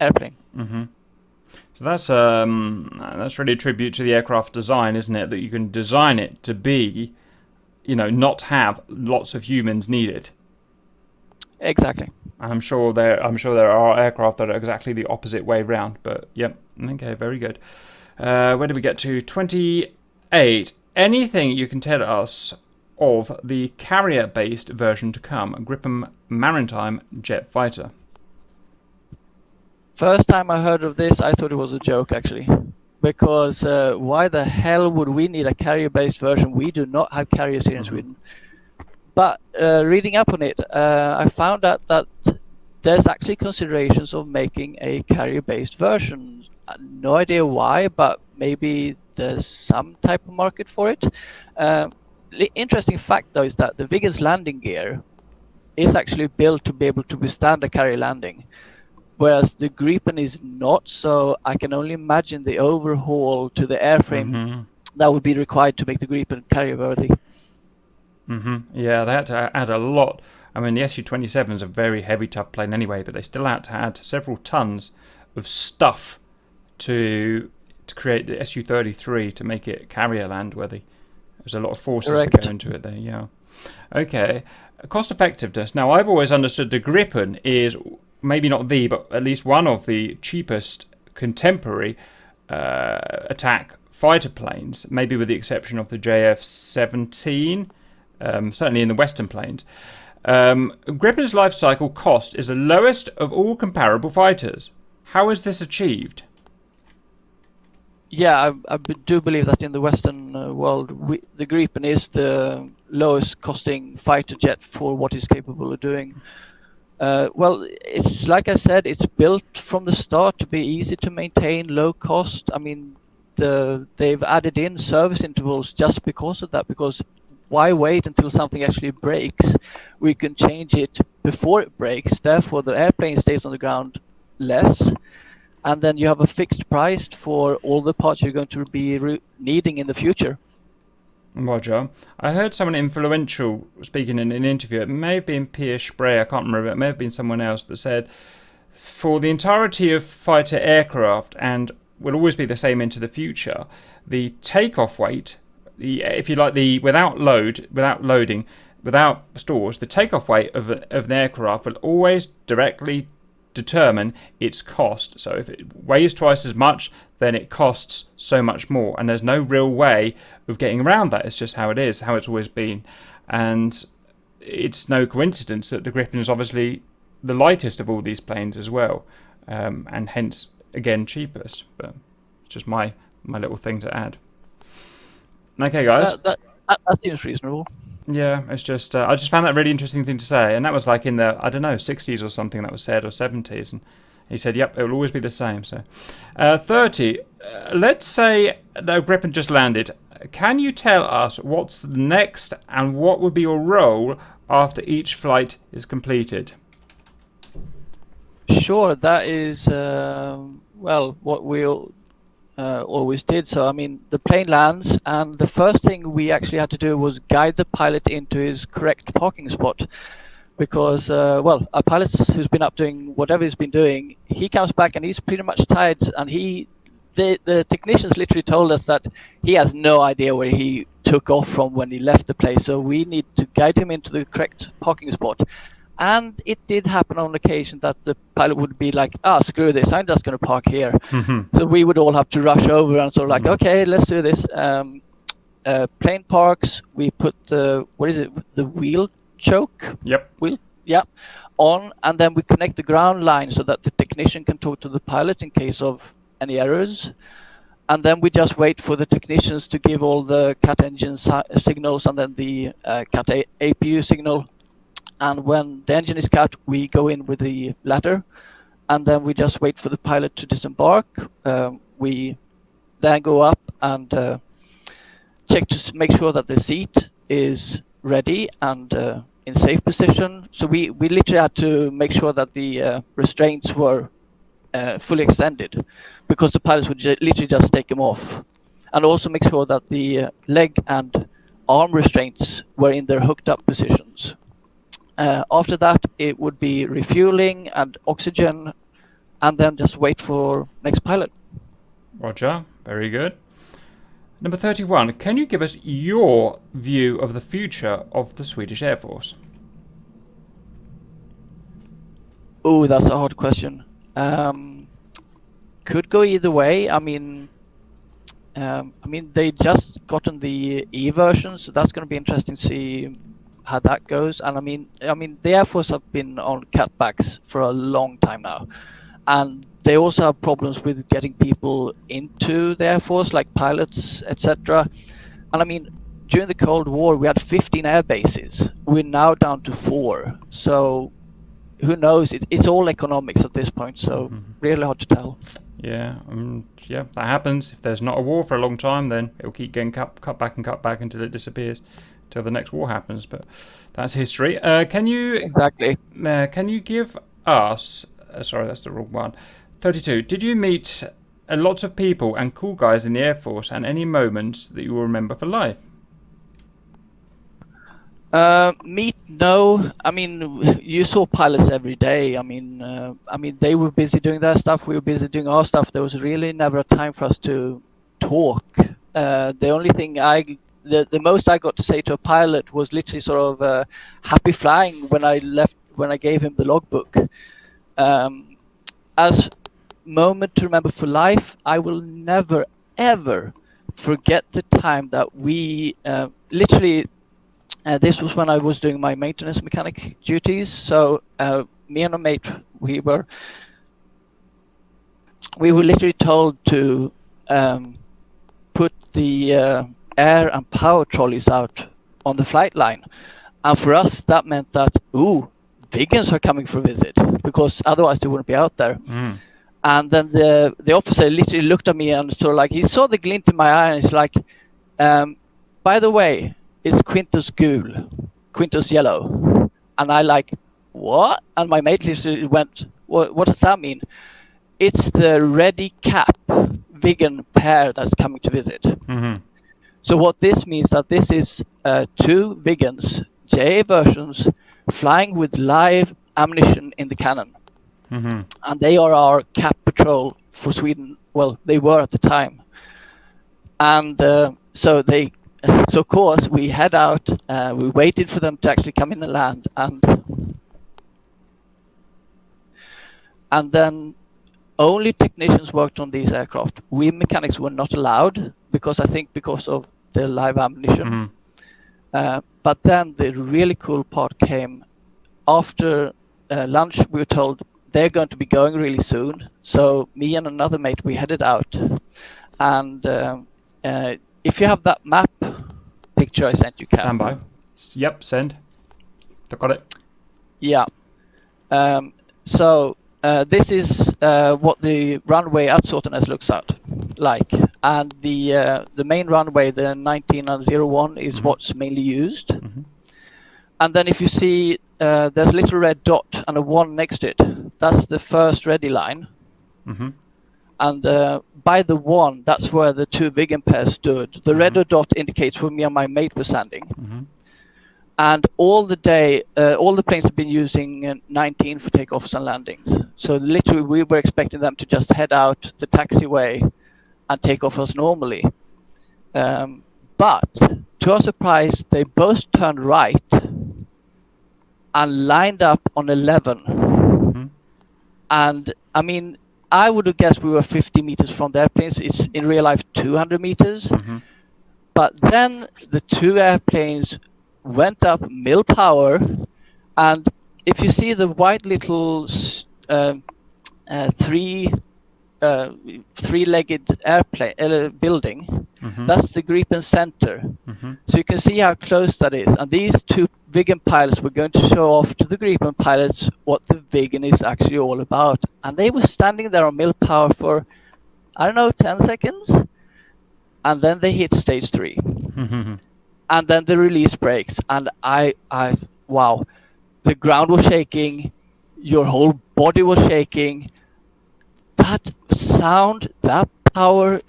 S2: airplane.
S1: Mm-hmm. So that's really a tribute to the aircraft design, isn't it? That you can design it to be, not have lots of humans needed.
S2: Exactly.
S1: I'm sure there are aircraft that are exactly the opposite way round. But yep, okay, very good. Where did we get to? 28. Anything you can tell us of the carrier-based version to come, a Gripen maritime jet fighter?
S2: First time I heard of this, I thought it was a joke, actually. Because why the hell would we need a carrier-based version? We do not have carriers here in Sweden. But reading up on it, I found out that there's actually considerations of making a carrier-based version. No idea why, but maybe there's some type of market for it. The interesting fact, though, is that the Viggen's landing gear is actually built to be able to withstand a carrier landing, whereas the Gripen is not. So I can only imagine the overhaul to the airframe that would be required to make the Gripen carrier-worthy.
S1: Yeah, they had to add a lot. I mean, the Su-27 is a very heavy, tough plane anyway, but they still had to add several tons of stuff to create the Su-33 to make it carrier land worthy. There's a lot of forces that go into it there, yeah. Okay, cost effectiveness. Now, I've always understood the Gripen is maybe not the, but at least one of the cheapest contemporary attack fighter planes, maybe with the exception of the JF-17, certainly in the Western planes. Gripen's life cycle cost is the lowest of all comparable fighters. How is this achieved?
S2: Yeah, I do believe that in the Western world, the Gripen is the lowest costing fighter jet for what it's capable of doing. Well, it's like I said, it's built from the start to be easy to maintain, low cost. I mean, they've added in service intervals just because of that, because why wait until something actually breaks? We can change it before it breaks. Therefore, the airplane stays on the ground less. And then you have a fixed price for all the parts you're going to be needing in the future.
S1: Roger. I heard someone influential speaking in an interview. It may have been Pierre Spray, I can't remember. It may have been someone else that said, for the entirety of fighter aircraft, and will always be the same into the future, the takeoff weight, if you like, the without loading, without stores, the takeoff weight of an aircraft will always directly determine its cost. So if it weighs twice as much, then it costs so much more, and there's no real way of getting around that. It's just how it is, how it's always been. And it's no coincidence that the Gripen is obviously the lightest of all these planes as well, and hence again cheapest. But it's just my little thing to add. Okay, guys.
S2: That seems reasonable.
S1: Yeah, it's just I just found that a really interesting thing to say, and that was like in the 60s or something that was said, or 70s, and he said, "Yep, it will always be the same." So, 30. Let's say the Gripen just landed. Can you tell us what's next, and what would be your role after each flight is completed?
S2: Sure, that is what we'll. Always did. So I mean, the plane lands, and the first thing we actually had to do was guide the pilot into his correct parking spot, because our pilot who's been up doing whatever he's been doing, he comes back and he's pretty much tired, and the technicians literally told us that he has no idea where he took off from when he left the place. So we need to guide him into the correct parking spot. And it did happen on occasion that the pilot would be like, screw this, I'm just going to park here. So we would all have to rush over and sort of like, okay, let's do this. Plane parks, we put the wheel choke?
S1: Yep.
S2: Wheel? Yeah. On, and then we connect the ground line so that the technician can talk to the pilot in case of any errors. And then we just wait for the technicians to give all the CAT engine signals and then the CAT APU signal. And when the engine is cut, we go in with the ladder, and then we just wait for the pilot to disembark. We then go up and check to make sure that the seat is ready and in safe position. So we literally had to make sure that the restraints were fully extended, because the pilots would literally just take them off, and also make sure that the leg and arm restraints were in their hooked up positions. After that, it would be refueling and oxygen, and then just wait for next pilot.
S1: Roger, very good. Number 31, can you give us your view of the future of the Swedish Air Force?
S2: Oh, that's a hard question. Could go either way. I mean, they just gotten the E version, so that's going to be interesting to see how that goes. And I mean, the Air Force have been on cutbacks for a long time now, and they also have problems with getting people into the Air Force, like pilots, etc. And I mean, during the Cold War, we had 15 air bases. We're now down to 4. So who knows? It's all economics at this point. So really hard to tell.
S1: Yeah, that happens. If there's not a war for a long time, then it'll keep getting cut back until it disappears, till the next war happens. But that's history. Can you give us? Sorry, that's the wrong one. 32. Did you meet lots of people and cool guys in the Air Force, and any moments that you will remember for life?
S2: No. I mean, you saw pilots every day. I mean, they were busy doing their stuff. We were busy doing our stuff. There was really never a time for us to talk. The only thing the most I got to say to a pilot was literally sort of happy flying when I gave him the logbook. As moment to remember for life, I will never ever forget the time that we literally. This was when I was doing my maintenance mechanic duties. So me and a mate, we were literally told to put the air and power trolleys out on the flight line, and for us that meant that Viggens are coming for a visit, because otherwise they wouldn't be out there. And then the officer literally looked at me and sort of like, he saw the glint in my eye, and he's like, by the way, it's Quintus Gul, Quintus Yellow. And I like, what? And my mate literally went, what does that mean? It's the Ready Cap Viggen pair that's coming to visit. So what this means, that this is 2 Viggens, JA versions, flying with live ammunition in the cannon. And they are our cap patrol for Sweden. Well, they were at the time. And so of course we head out, we waited for them to actually come in and land, and then only technicians worked on these aircraft. We mechanics were not allowed, because of the live ammunition. But then the really cool part came after lunch. We were told they're going to be going really soon. So me and another mate, we headed out, and if you have that map picture I sent you, Kat.
S1: Stand by. Yep, send. Got it.
S2: Yeah. So this is what the runway at Sotenäs looks like, and the main runway, the 1901, is what's mainly used. And then if you see, there's a little red dot and a 1 next to it. That's the first ready line. And by the 1, that's where the 2 Viggen pairs stood. The red dot indicates where me and my mate were standing. And all the day, all the planes have been using 19 for takeoffs and landings. So literally, we were expecting them to just head out the taxiway and take off as normally. But to our surprise, they both turned right and lined up on 11. And I mean, I would have guessed we were 50 meters from the airplanes. It's in real life 200 meters. But then the 2 airplanes went up mill power, and if you see the white little 3 three-legged airplane building.
S1: Mhm.
S2: That's the Gripen Center.
S1: Mhm.
S2: So you can see how close that is. And these two Viggen pilots were going to show off to the Gripen pilots what the Viggen is actually all about. And they were standing there on mil power for, I don't know, 10 seconds. And then they hit stage 3.
S1: Mhm.
S2: And then the release breaks. And wow, the ground was shaking. Your whole body was shaking. That sound, that power,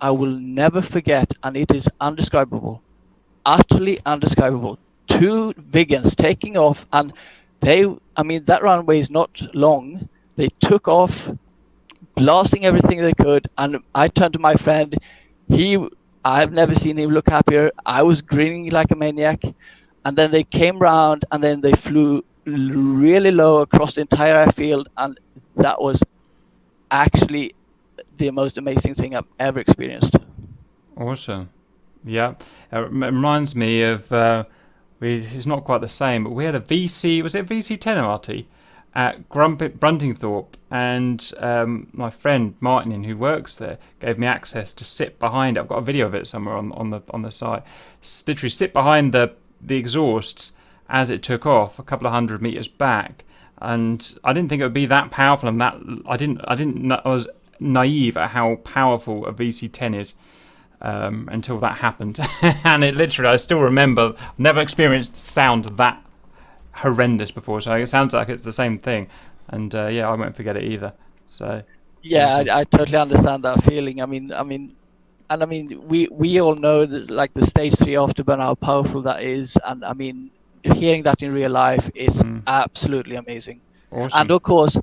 S2: I will never forget, and it is undescribable, utterly undescribable. Two Viggens taking off, and that runway is not long. They took off, blasting everything they could, and I turned to my friend. I've never seen him look happier. I was grinning like a maniac, and then they came round, and then they flew really low across the entire airfield, and that was actually the most amazing thing I've ever experienced.
S1: Awesome. Yeah. It reminds me of, it's not quite the same, but we had a VC, was it VC-10 MRT at Bruntingthorpe, and my friend Martin, who works there, gave me access to sit behind it. I've got a video of it somewhere on the site. Literally sit behind the exhausts as it took off a couple of 100 meters back. And I didn't think it would be that powerful, and I was naive at how powerful a VC-10 is until that happened. And it literally, I still remember, never experienced sound that horrendous before, so it sounds like it's the same thing. And I won't forget it either. So
S2: yeah, I totally understand that feeling. We all know that, like, the stage 3 afterburn, how powerful that is, and hearing that in real life is absolutely amazing.
S1: Awesome.
S2: And of course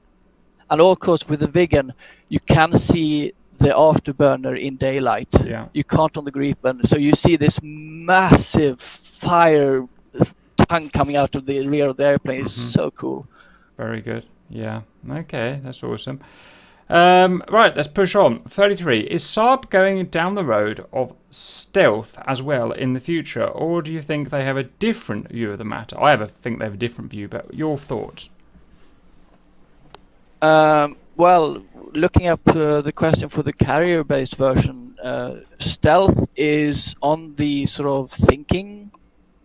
S2: with the Viggen, you can see the afterburner in daylight.
S1: Yeah.
S2: You can't on the Gripen, so you see this massive fire tongue coming out of the rear of the airplane. It's so cool.
S1: Very good. Yeah. Okay, that's awesome. Right, let's push on. 33. Is Saab going down the road of stealth as well in the future, or do you think they have a different view of the matter? I think they have a different view, but your thoughts?
S2: Well, looking up the question for the carrier-based version, stealth is on the sort of thinking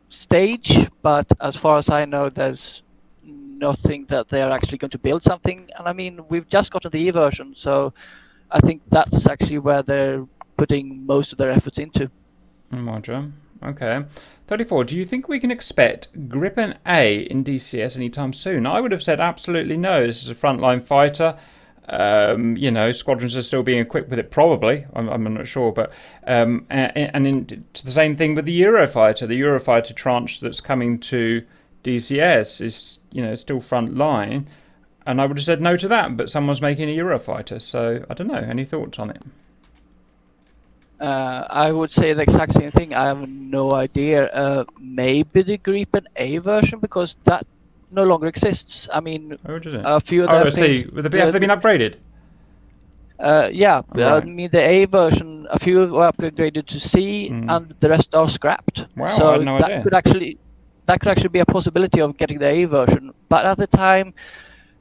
S2: stage, but as far as I know, there's nothing that they are actually going to build something. And we've just gotten the E version, so I think that's actually where they're putting most of their efforts into.
S1: Roger. Okay. 34. Do you think we can expect Gripen A in DCS anytime soon? I would have said absolutely no. This is a frontline fighter. Squadrons are still being equipped with it, probably. I'm not sure, but it's the same thing with the Eurofighter. The Eurofighter tranche that's coming to DCS is, still front line, and I would have said no to that, but someone's making a Eurofighter, so I don't know. Any thoughts on it?
S2: I would say the exact same thing. I have no idea. Maybe the Gripen A version, because that no longer exists.
S1: Oh, did it?
S2: A few of
S1: I
S2: them.
S1: see. Have they been upgraded?
S2: Yeah.
S1: Right.
S2: The A version, a few were upgraded to C, and the rest are scrapped.
S1: Wow,
S2: so
S1: I had no idea.
S2: That could actually be a possibility of getting the A version. But at the time,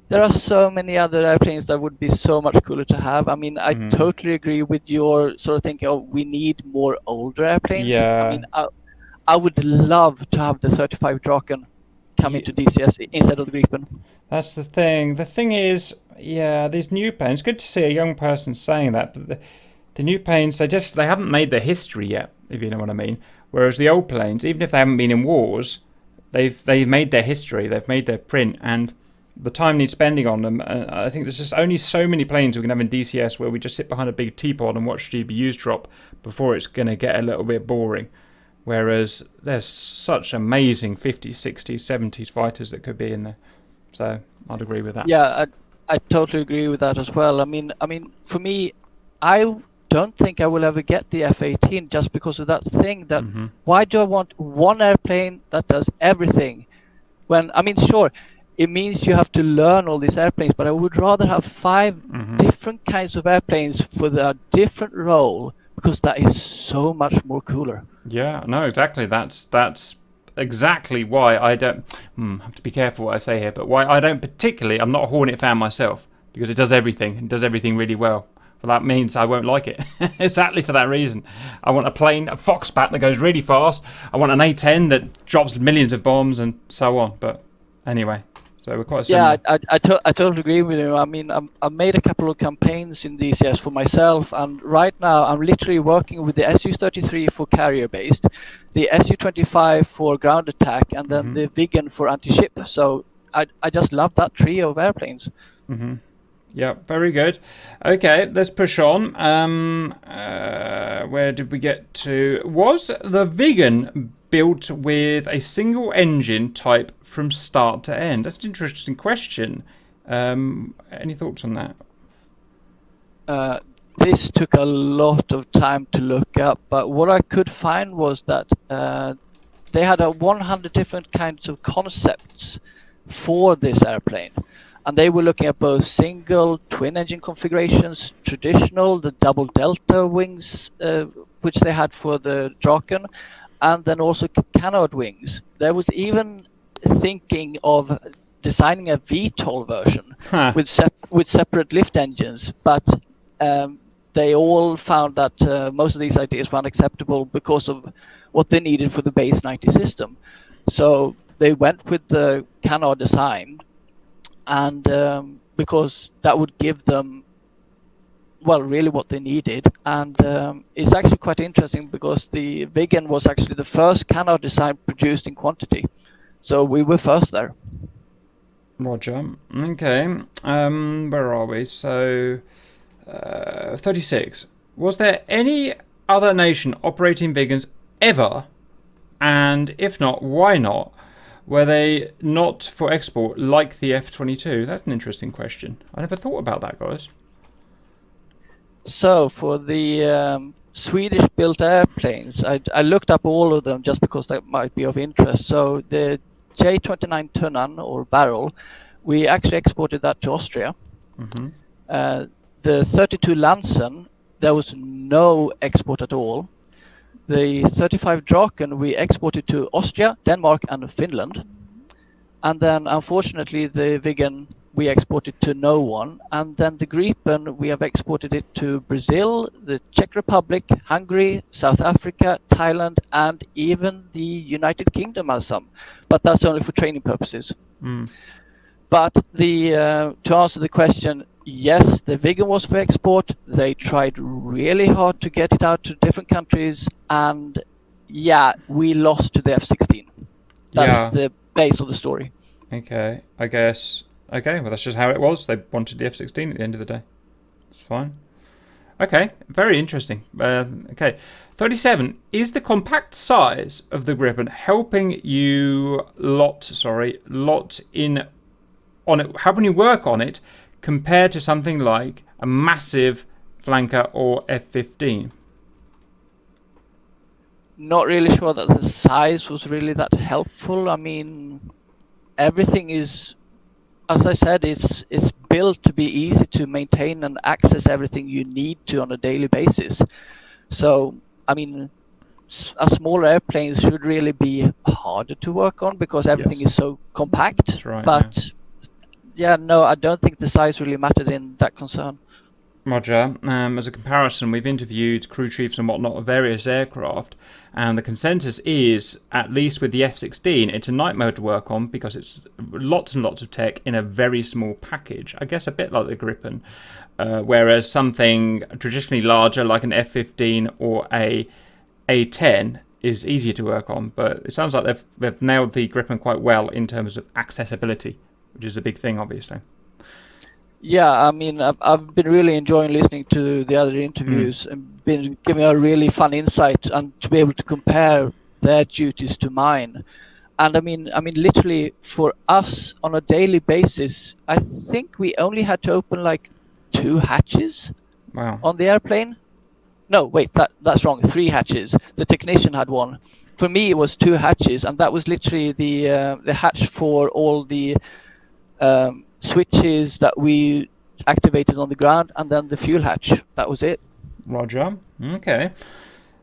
S2: there are so many other airplanes that would be so much cooler to have. I totally agree with your sort of thinking. Oh, we need more older airplanes.
S1: Yeah.
S2: I would love to have the 35 Draken come into DCS instead of the Gripen.
S1: That's the thing. The thing is, these new planes. Good to see a young person saying that. But the new planes, they haven't made their history yet, if you know what I mean. Whereas the old planes, even if they haven't been in wars, they've made their history. They've made their print, and the time needs spending on them. I think there's just only so many planes we can have in DCS where we just sit behind a big teapot and watch GBUs drop before it's going to get a little bit boring. Whereas there's such amazing 50s, 60s, 70s fighters that could be in there. So I'd agree with that.
S2: Yeah, I totally agree with that as well. For me, I don't think I will ever get the F-18 just because of that thing. That why do I want one airplane that does everything? When sure, it means you have to learn all these airplanes, but I would rather have 5 different kinds of airplanes for a different role, because that is so much more cooler.
S1: Yeah, no, exactly. That's exactly why I don't have to be careful what I say here, but why I don't particularly, I'm not a Hornet fan myself, because it does everything and does everything really well. But that means I won't like it. Exactly for that reason. I want a plane, a Foxbat that goes really fast. I want an A-10 that drops millions of bombs and so on. But anyway, so we're quite similar.
S2: Yeah, I totally agree with you. I mean, I made a couple of campaigns in these years for myself, and right now I'm literally working with the Su-33 for carrier-based, the Su-25 for ground attack, and then the Viggen for anti-ship. So I just love that trio of airplanes.
S1: Mm-hmm. Yeah, very good. Okay, let's push on. Where did we get to? Was the Viggen built with a single engine type from start to end? That's an interesting question. Any thoughts on that?
S2: This took a lot of time to look up, but what I could find was that they had 100 different kinds of concepts for this airplane. And they were looking at both single, twin engine configurations, traditional, the double delta wings, which they had for the Draken, and then also canard wings. There was even thinking of designing a VTOL version with separate lift engines, but they all found that most of these ideas were unacceptable because of what they needed for the base 90 system. So they went with the canard design, and because that would give them, well, really what they needed. And it's actually quite interesting because the Viggen was actually the first canard design produced in quantity. So we were first there.
S1: Roger. Okay. Where are we? So 36. Was there any other nation operating Viggens ever? And if not, why not? Were they not for export like the F-22? That's an interesting question. I never thought about that, guys.
S2: So for the Swedish-built airplanes, I looked up all of them just because that might be of interest. So the J-29 Tunnan, or Barrel, we actually exported that to Austria. The 32 Lansen, there was no export at all. The 35 Draken we exported to Austria, Denmark and Finland. And then unfortunately the Viggen we exported to no one. And then the Gripen we have exported it to Brazil, the Czech Republic, Hungary, South Africa, Thailand and even the United Kingdom has some. But that's only for training purposes. But the to answer the question, yes, the Viggen was for export. They tried really hard to get it out to different countries, and yeah, we lost to the F-16. That's the base of the story.
S1: Okay, I guess. Okay, well, that's just how it was. They wanted the F-16 at the end of the day. It's fine. Okay, very interesting. Okay, 37. Is the compact size of the Gripen helping you lot in on it? Helping you work on it compared to something like a massive flanker or F-15?
S2: Not really sure that the size was really that helpful. I mean, everything is, as I said, it's built to be easy to maintain and access everything you need to on a daily basis. So, I mean, a smaller airplane should really be harder to work on because everything is so compact.
S1: That's right,
S2: but yeah, no, I don't think the size really mattered in that concern.
S1: Roger. As a comparison, we've interviewed crew chiefs and whatnot of various aircraft, and the consensus is, at least with the F-16, it's a nightmare to work on because it's lots and lots of tech in a very small package. I guess a bit like the Gripen, whereas something traditionally larger like an F-15 or a A-10 is easier to work on. But it sounds like they've nailed the Gripen quite well in terms of accessibility, which is a big thing, obviously.
S2: Yeah, I mean, I've been really enjoying listening to the other interviews and been giving a really fun insight and to be able to compare their duties to mine. And I mean, literally for us on a daily basis, I think we only had to open like 2 hatches on the airplane. No, wait, that's wrong. 3 hatches. The technician had 1. For me, it was 2 hatches, and that was literally the hatch for all the switches that we activated on the ground, and then the fuel hatch. That was it.
S1: Roger. Okay.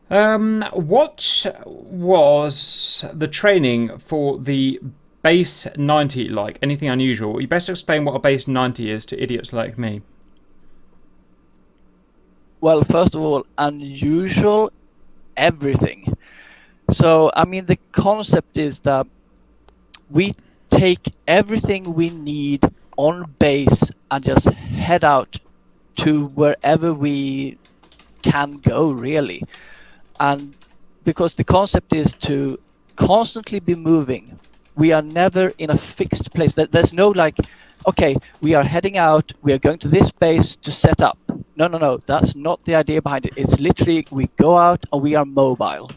S1: What was the training for the base 90 like? Anything unusual? You best explain what a base 90 is to idiots like me.
S2: Well, first of all, unusual everything. So, I mean, the concept is that we take everything we need on base and just head out to wherever we can go, really. And because the concept is to constantly be moving, we are never in a fixed place. There's no like, okay, we are heading out, we are going to this base to set up. No, that's not the idea behind it. It's literally we go out and we are mobile.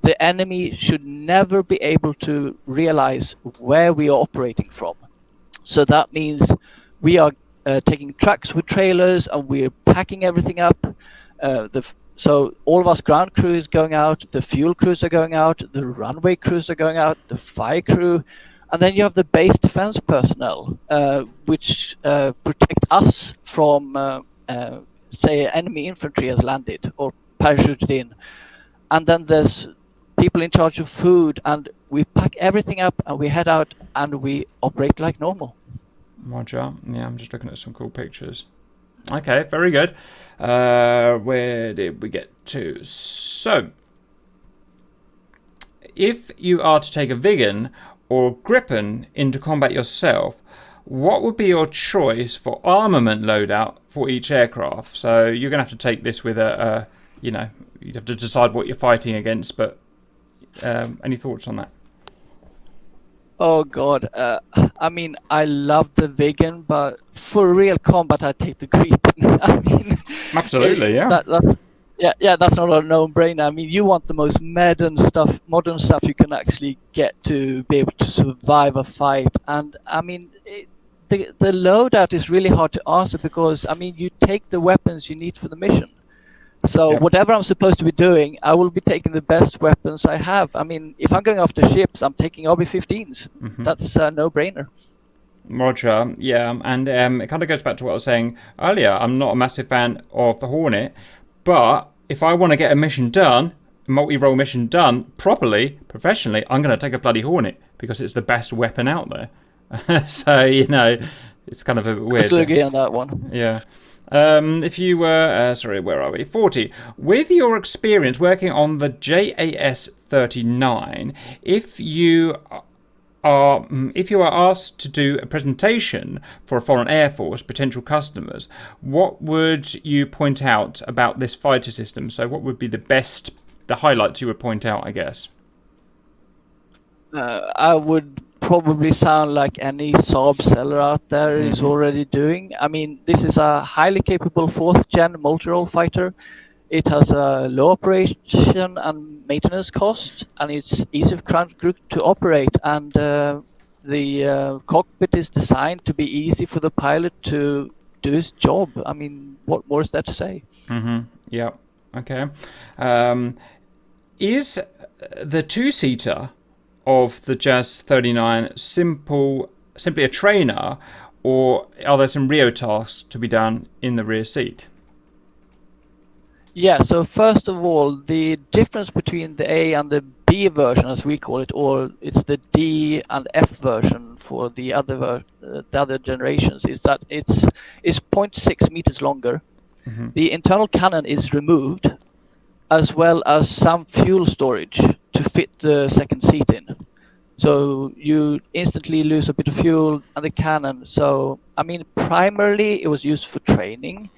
S2: The enemy should never be able to realize where we are operating from. So that means we are taking trucks with trailers and we're packing everything up. So all of us ground crew is going out, the fuel crews are going out, the runway crews are going out, the fire crew, and then you have the base defense personnel, which protect us from, say, enemy infantry has landed or parachuted in. And then there's people in charge of food, and we pack everything up and we head out and we operate like normal.
S1: Roger. Yeah, I'm just looking at some cool pictures. Okay, very good. Where did we get to? So, if you are to take a Viggen or Gripen into combat yourself, what would be your choice for armament loadout for each aircraft? So you're going to have to take this with you'd have to decide what you're fighting against, but any thoughts on that?
S2: Oh God, I mean, I love the Viggen, but for real combat, I take the Gripen. I mean,
S1: absolutely, yeah.
S2: That's not a no-brainer. I mean, you want the most modern stuff you can actually get to be able to survive a fight. And I mean, the loadout is really hard to answer because I mean, you take the weapons you need for the mission. So whatever I'm supposed to be doing, I will be taking the best weapons I have. I mean, if I'm going after ships, I'm taking RB-15s. Mm-hmm. That's a no-brainer.
S1: Roger, yeah, and it kind of goes back to what I was saying earlier. I'm not a massive fan of the Hornet, but if I want to get a mission done, multi-role mission done properly, professionally, I'm going to take a bloody Hornet because it's the best weapon out there. So, it's kind of a bit weird.
S2: I still agree on that one.
S1: Yeah. If you were, where are we? 40. With your experience working on the JAS-39, if you are asked to do a presentation for a foreign air force, potential customers, what would you point out about this fighter system? So what would be the highlights you would point out, I guess?
S2: I would probably sound like any Saab seller out there is already doing. I mean, this is a highly capable 4th-gen multi-role fighter. It has a low operation and maintenance cost, and it's easy for ground crew to operate. And the cockpit is designed to be easy for the pilot to do his job. I mean, what more is there to say?
S1: Mm-hmm. Yeah. Okay. Is the two-seater of the JAS-39 simply a trainer, or are there some Rio tasks to be done in the rear seat?
S2: Yeah, so first of all, the difference between the A and the B version, as we call it, or it's the D and F version for the other generations, is that it's 0.6 meters longer. Mm-hmm. The internal cannon is removed, as well as some fuel storage to fit the second seat in. So you instantly lose a bit of fuel and the cannon. So, I mean, primarily it was used for training,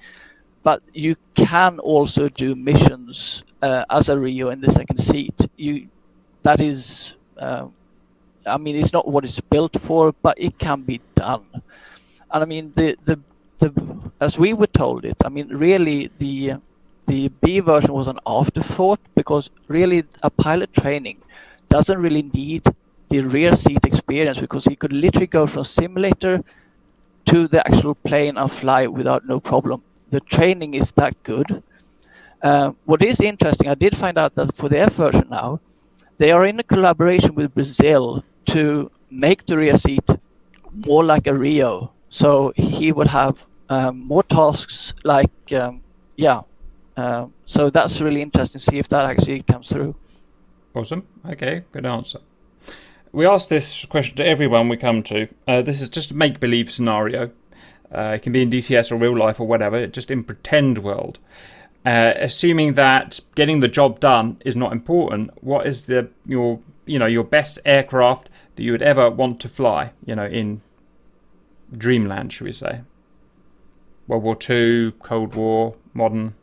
S2: but you can also do missions as a Rio in the second seat. That is, I mean, it's not what it's built for, but it can be done. And I mean, as we were told it, I mean, really the B version was an afterthought, because really a pilot training doesn't really need the rear seat experience, because he could literally go from simulator to the actual plane and fly without no problem. The training is that good. What is interesting, I did find out that for the F version now, they are in a collaboration with Brazil to make the rear seat more like a Rio. So he would have more tasks like, so that's really interesting to see if that actually comes through.
S1: Awesome. Okay, good answer. We ask this question to everyone we come to. This is just a make-believe scenario. It can be in DCS or real life or whatever, just in pretend world. assuming that getting the job done is not important, what is your best aircraft that you would ever want to fly? In dreamland, should we say? World War II, Cold War, modern.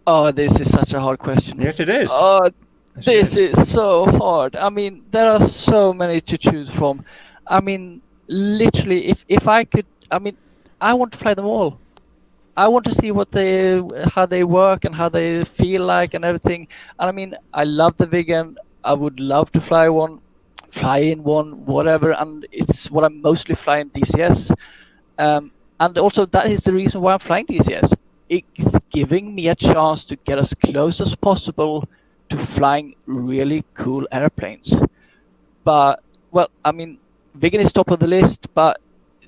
S2: Oh, this is such a hard question.
S1: Yes, it is.
S2: Oh,
S1: Yes, it
S2: this is so hard. I mean, there are so many to choose from. I mean, literally, if I could, I mean, I want to fly them all. I want to see how they work and how they feel like and everything. And I mean, I love the Viggen. I would love to fly in one, whatever. And it's what I'm mostly flying DCS. And also that is the reason why I'm flying DCS. It's giving me a chance to get as close as possible to flying really cool airplanes. But, well, I mean, Viggen is top of the list, but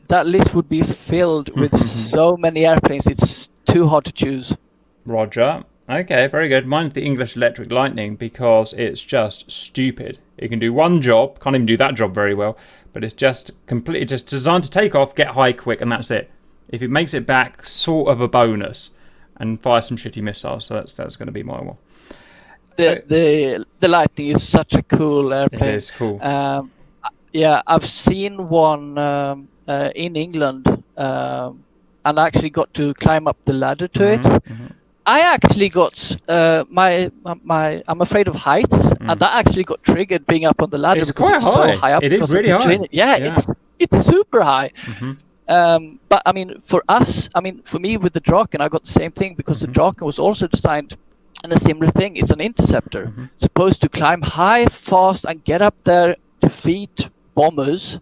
S2: that list would be filled with so many airplanes, it's too hard to choose.
S1: Roger. Okay, very good. Mine's the English Electric Lightning because it's just stupid. It can do one job, can't even do that job very well, but it's just completely just designed to take off, get high quick, and that's it. If it makes it back, sort of a bonus, and fire some shitty missiles. So that's going to be my one.
S2: The Lightning is such a cool airplane.
S1: It is cool.
S2: Yeah, I've seen one in England, and I actually got to climb up the ladder to it.
S1: Mm-hmm.
S2: I actually got I'm afraid of heights, and that actually got triggered being up on the ladder.
S1: It's
S2: because
S1: quite
S2: it's
S1: high.
S2: So high up.
S1: It is really high.
S2: Yeah, it's super high.
S1: Mm-hmm.
S2: But I mean, for us, I mean, for me with the Draken, I got the same thing because the Draken was also designed in a similar thing. It's an interceptor, supposed to climb high, fast, and get up there, defeat bombers,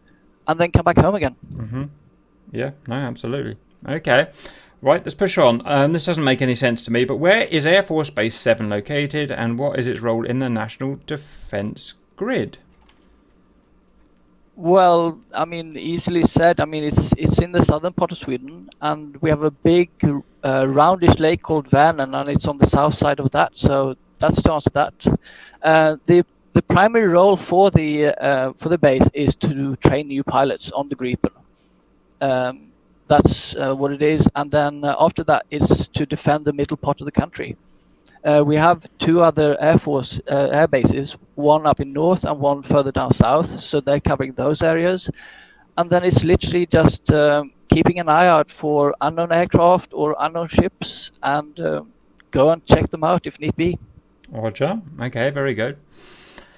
S2: and then come back home again.
S1: Yeah, no, absolutely. Okay. Right, let's push on. This doesn't make any sense to me, but where is Air Force Base 7 located, and what is its role in the national defence grid?
S2: Well, I mean, easily said. I mean, it's in the southern part of Sweden, and we have a big roundish lake called Vänern, and it's on the south side of that. So that's to answer that. The primary role for the base is to train new pilots on the Gripen. That's what it is, and then after that is to defend the middle part of the country. We have two other Air Force air bases, one up in north and one further down south, so they're covering those areas. And then it's literally just keeping an eye out for unknown aircraft or unknown ships and go and check them out if need be.
S1: Roger. Okay, very good.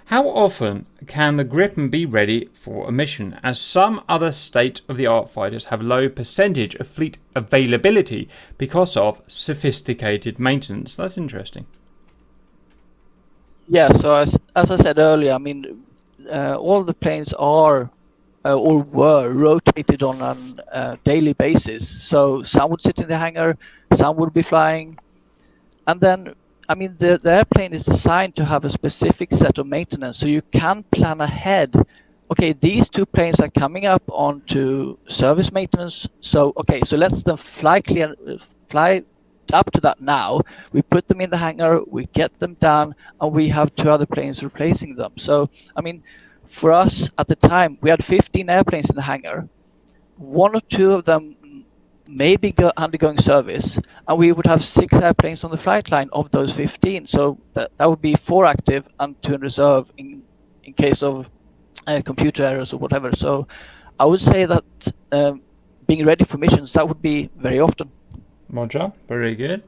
S1: How often can the Gripen be ready for a mission, as some other state-of-the-art fighters have low percentage of fleet availability because of sophisticated maintenance? That's interesting.
S2: Yeah, so as I said earlier, I mean, all the planes are or were rotated on a daily basis. So some would sit in the hangar, some would be flying, and then I mean, the airplane is designed to have a specific set of maintenance, so you can plan ahead. Okay, these two planes are coming up onto service maintenance, so okay, so let's them fly up to that now. We put them in the hangar, we get them done, and we have two other planes replacing them. So, I mean, for us at the time, we had 15 airplanes in the hangar. One or two of them maybe undergoing service, and we would have 6 airplanes on the flight line of those 15. So that would be 4 active and 2 in reserve in case of computer errors or whatever. So I would say that being ready for missions, that would be very often.
S1: Roger, very good.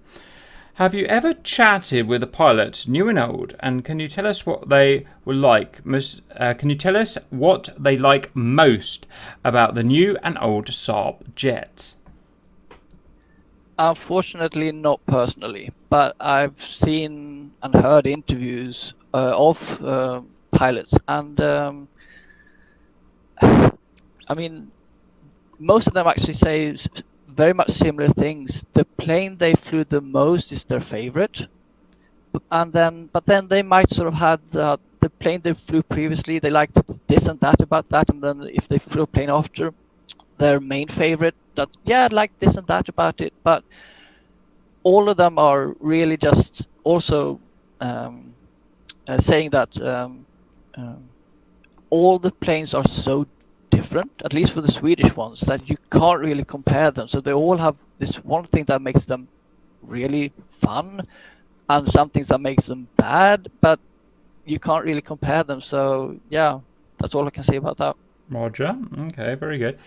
S1: Have you ever chatted with a pilot, new and old, and can you tell us what they were like? Can you tell us what they like most about the new and old Saab jets?
S2: Unfortunately, not personally, but I've seen and heard interviews of pilots, and I mean, most of them actually say very much similar things. The plane they flew the most is their favorite, but then they might sort of had the plane they flew previously. They liked this and that about that, and then if they flew a plane after, their main favorite, that I'd like this and that about it, but all of them are really just also saying that all the planes are so different, at least for the Swedish ones, that you can't really compare them. So they all have this one thing that makes them really fun, and some things that makes them bad, but you can't really compare them. So yeah, that's all I can say about that.
S1: Roger. Okay, very good.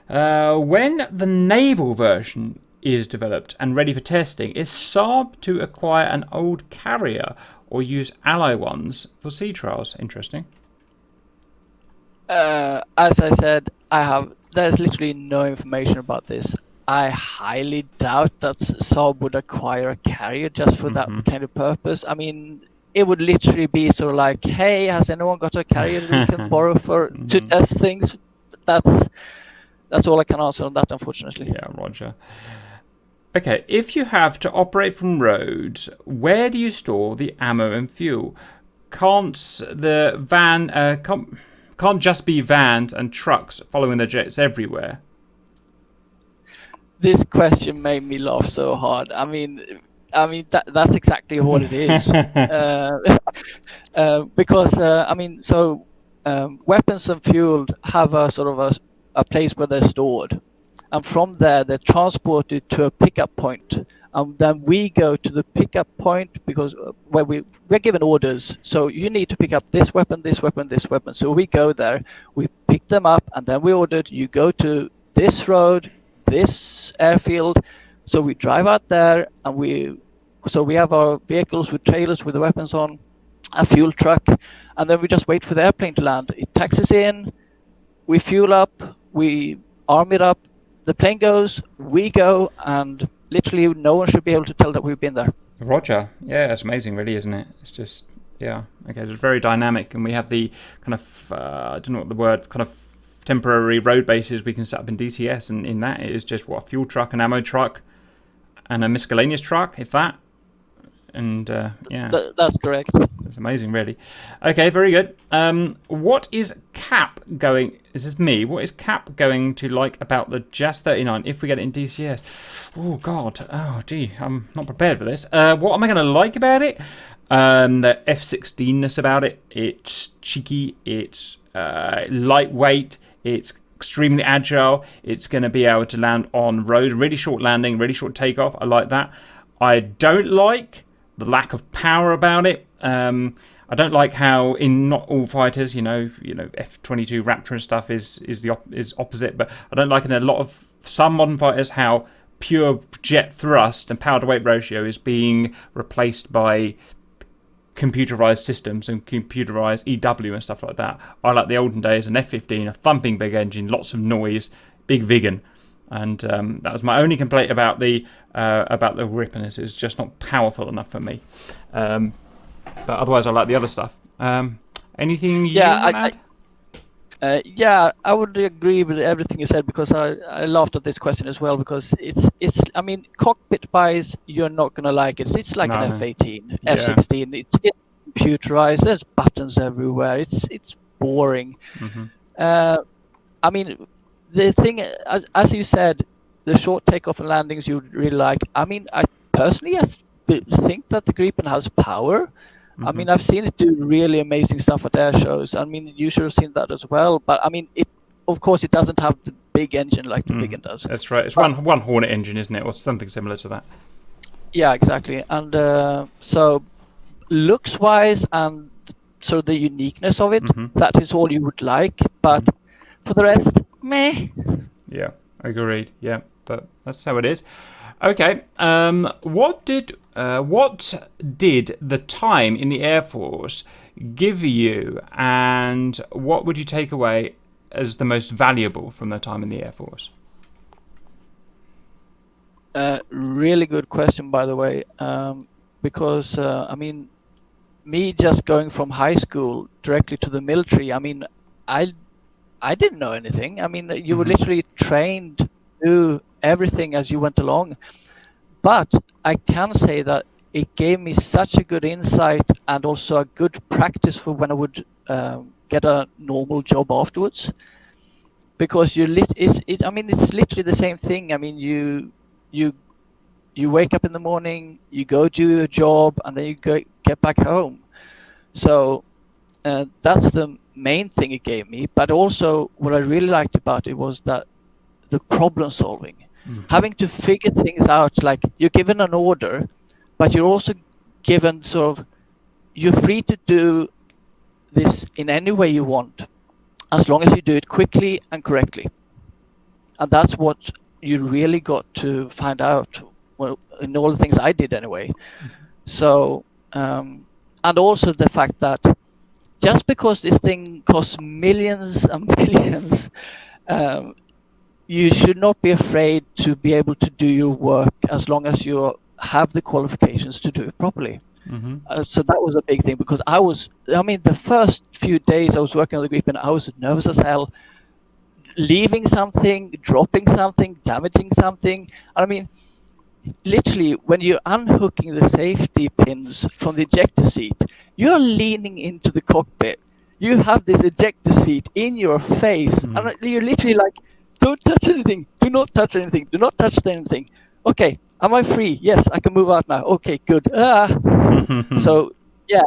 S1: When the naval version is developed and ready for testing, is Saab to acquire an old carrier or use ally ones for sea trials? Interesting.
S2: As I said, there's literally no information about this. I highly doubt that Saab would acquire a carrier just for that kind of purpose. I mean, it would literally be sort of like, hey, has anyone got a carrier that we can borrow to test things? That's all I can answer on that, unfortunately.
S1: Yeah, Roger. Okay, if you have to operate from roads, where do you store the ammo and fuel? Can't the van can't just be vans and trucks following the jets everywhere?
S2: This question made me laugh so hard. I mean that's exactly what it is. Because weapons and fuel have a sort of a place where they're stored, and from there they're transported to a pickup point, and then we go to the pickup point because where we're given orders. So you need to pick up this weapon, this weapon, this weapon. So we go there, we pick them up, and then we ordered you go to this road, this airfield. So we drive out there, and we have our vehicles with trailers with the weapons on, a fuel truck, and then we just wait for the airplane to land. It taxis in, we fuel up, we arm it up, the plane goes, we go, and literally no one should be able to tell that we've been there.
S1: Roger. Yeah, it's amazing, really, isn't it? It's just, yeah. Okay, so it's very dynamic, and we have the kind of, I don't know what the word, kind of temporary road bases we can set up in DCS, and in that it is just, what, a fuel truck, an ammo truck, and a miscellaneous truck, if that. And, yeah.
S2: That's correct.
S1: It's amazing, really. Okay, very good. What is Cap going... Is this me? What is Cap going to like about the JAS 39 if we get it in DCS? Oh, God. Oh, gee. I'm not prepared for this. What am I going to like about it? The F-16ness about it. It's cheeky. It's lightweight. It's extremely agile. It's going to be able to land on road. Really short landing, really short takeoff. I like that. I don't like the lack of power about it. I don't like how in not all fighters, you know, F-22 Raptor and stuff is opposite, but I don't like in a lot of some modern fighters how pure jet thrust and power to weight ratio is being replaced by computerized systems and computerized EW and stuff like that. I like the olden days, an F-15, a thumping big engine, lots of noise, big Viggen. And that was my only complaint about the Gripen. It's just not powerful enough for me. But otherwise, I like the other stuff. Anything you want to add?
S2: Yeah, I would agree with everything you said, because I laughed at this question as well, because it's I mean, cockpit-wise, you're not going to like it. It's like an F-18, F-16. It's computerized. There's buttons everywhere. It's boring. I mean, the thing, as you said, the short takeoff and landings you really like. I mean, I personally think that the Gripen has power. I mean, I've seen it do really amazing stuff at air shows. I mean, you should have seen that as well. But I mean, of course, it doesn't have the big engine like the Viggen does.
S1: That's right. It's one Hornet engine, isn't it, or something similar to that?
S2: Yeah, exactly. And so, looks-wise and sort of the uniqueness of it, that is all you would like. But for the rest, meh.
S1: Yeah, agreed. Yeah, but that's how it is. Okay. What did the time in the Air Force give you, and what would you take away as the most valuable from the time in the Air Force?
S2: Really good question, by the way, because I mean, me just going from high school directly to the military, I mean, I didn't know anything. I mean, you were literally trained to do everything as you went along. But I can say that it gave me such a good insight and also a good practice for when I would get a normal job afterwards. Because I mean, it's literally the same thing. I mean, you wake up in the morning, you go do your job, and then you get back home. So that's the main thing it gave me. But also, what I really liked about it was that the problem solving. having to figure things out. Like you're given an order, but you're also given you're free to do this in any way you want, as long as you do it quickly and correctly. And that's what you really got to find out, well, in all the things I did anyway. So, and also the fact that just because this thing costs millions and millions, you should not be afraid to be able to do your work as long as you have the qualifications to do it properly. So that was a big thing, because the first few days I was working on the Gripen, I was nervous as hell, leaving something, dropping something, damaging something. I mean, literally, when you're unhooking the safety pins from the ejector seat, you're leaning into the cockpit. You have this ejector seat in your face, and you're literally like, don't touch anything, do not touch anything, do not touch anything. Okay, am I free? Yes, I can move out now. Okay, good. So, yeah,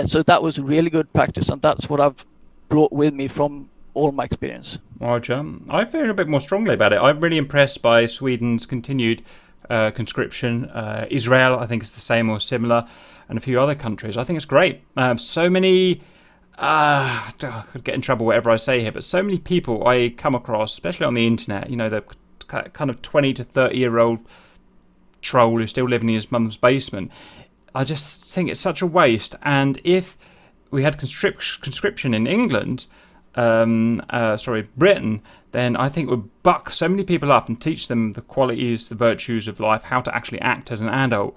S2: so that was really good practice, and that's what I've brought with me from all my experience.
S1: Roger. I feel a bit more strongly about it. I'm really impressed by Sweden's continued conscription. Israel, I think, is the same or similar, and a few other countries. I think it's great. So many, I could get in trouble whatever I say here, but so many people I come across, especially on the internet, the kind of 20 to 30-year-old troll who's still living in his mum's basement. I just think it's such a waste. And if we had conscription in England, Britain, then I think it would buck so many people up and teach them the qualities, the virtues of life, how to actually act as an adult.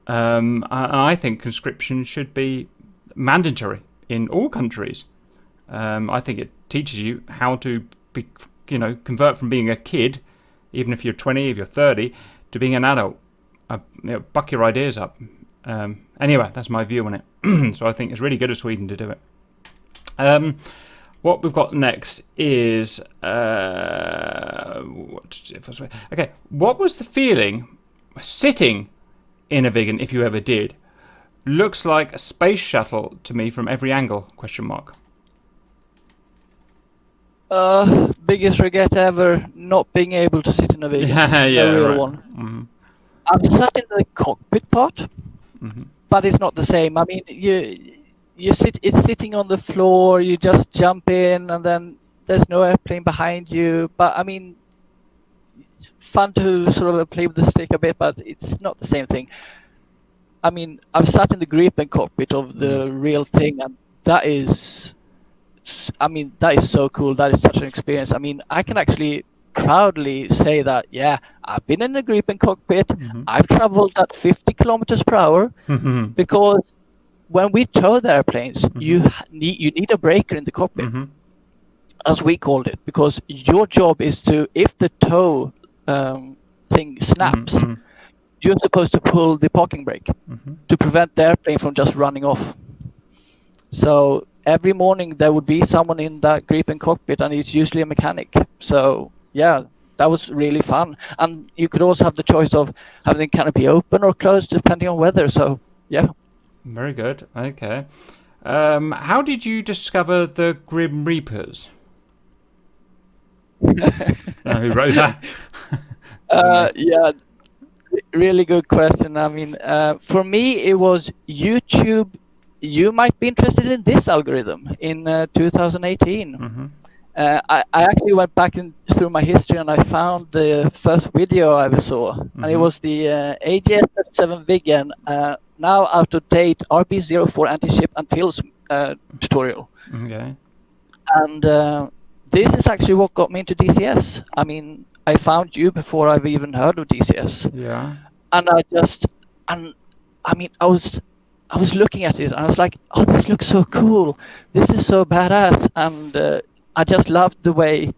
S1: I think conscription should be mandatory in all countries. I think it teaches you how to be, convert from being a kid, even if you're 20, if you're 30, to being an adult. Buck your ideas up. Anyway, that's my view on it. So I think it's really good of Sweden to do it. What we've got next is what was the feeling sitting in a Viggen, if you ever did? Looks like a space shuttle to me from every angle, ?
S2: Biggest regret ever, not being able to sit in a Viggen. A real one. I've sat in the cockpit part, but it's not the same. I mean, it's sitting on the floor, you just jump in, and then there's no airplane behind you. But I mean, it's fun to sort of play with the stick a bit, but it's not the same thing. I mean, I've sat in the Gripen cockpit of the real thing, and that is so cool. That is such an experience. I mean, I can actually proudly say that, yeah, I've been in the Gripen cockpit. I've traveled at 50 kilometers per hour, because when we tow the airplanes, you need a breaker in the cockpit, as we called it, because your job is to, if the tow thing snaps, you're supposed to pull the parking brake to prevent the airplane from just running off. So every morning there would be someone in that Gripen cockpit, and it's usually a mechanic. So yeah, that was really fun. And you could also have the choice of having the canopy open or closed, depending on weather. So yeah.
S1: Very good. Okay. How did you discover the Grim Reapers? Who wrote that?
S2: Yeah, really good question. I mean, for me, it was YouTube. You might be interested in this algorithm in 2018. I actually went back through my history, and I found the first video I ever saw, and it was the AGS-37 Viggen, now out of date RB04 anti-ship until tutorial. Okay. And this is actually what got me into DCS. I mean, I found you before I've even heard of DCS.
S1: Yeah.
S2: And I was looking at it, and I was like, oh, this looks so cool. This is so badass. And I just loved the way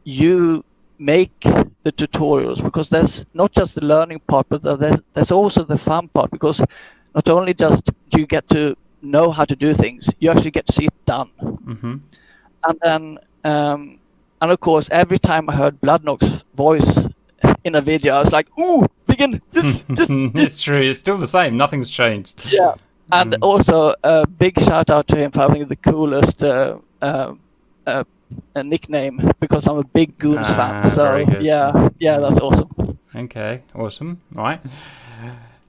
S2: you make the tutorials, because there's not just the learning part, but there's also the fun part, because not only just do you get to know how to do things, you actually get to see it done. And then, and of course, every time I heard Bloodknock's voice in a video, I was like, ooh, Viggen, this.
S1: It's true, it's still the same, nothing's changed.
S2: Yeah. And also a big shout out to him for having the coolest nickname because I'm a big Goons fan. So
S1: very good.
S2: yeah, that's awesome.
S1: Okay, awesome. All right.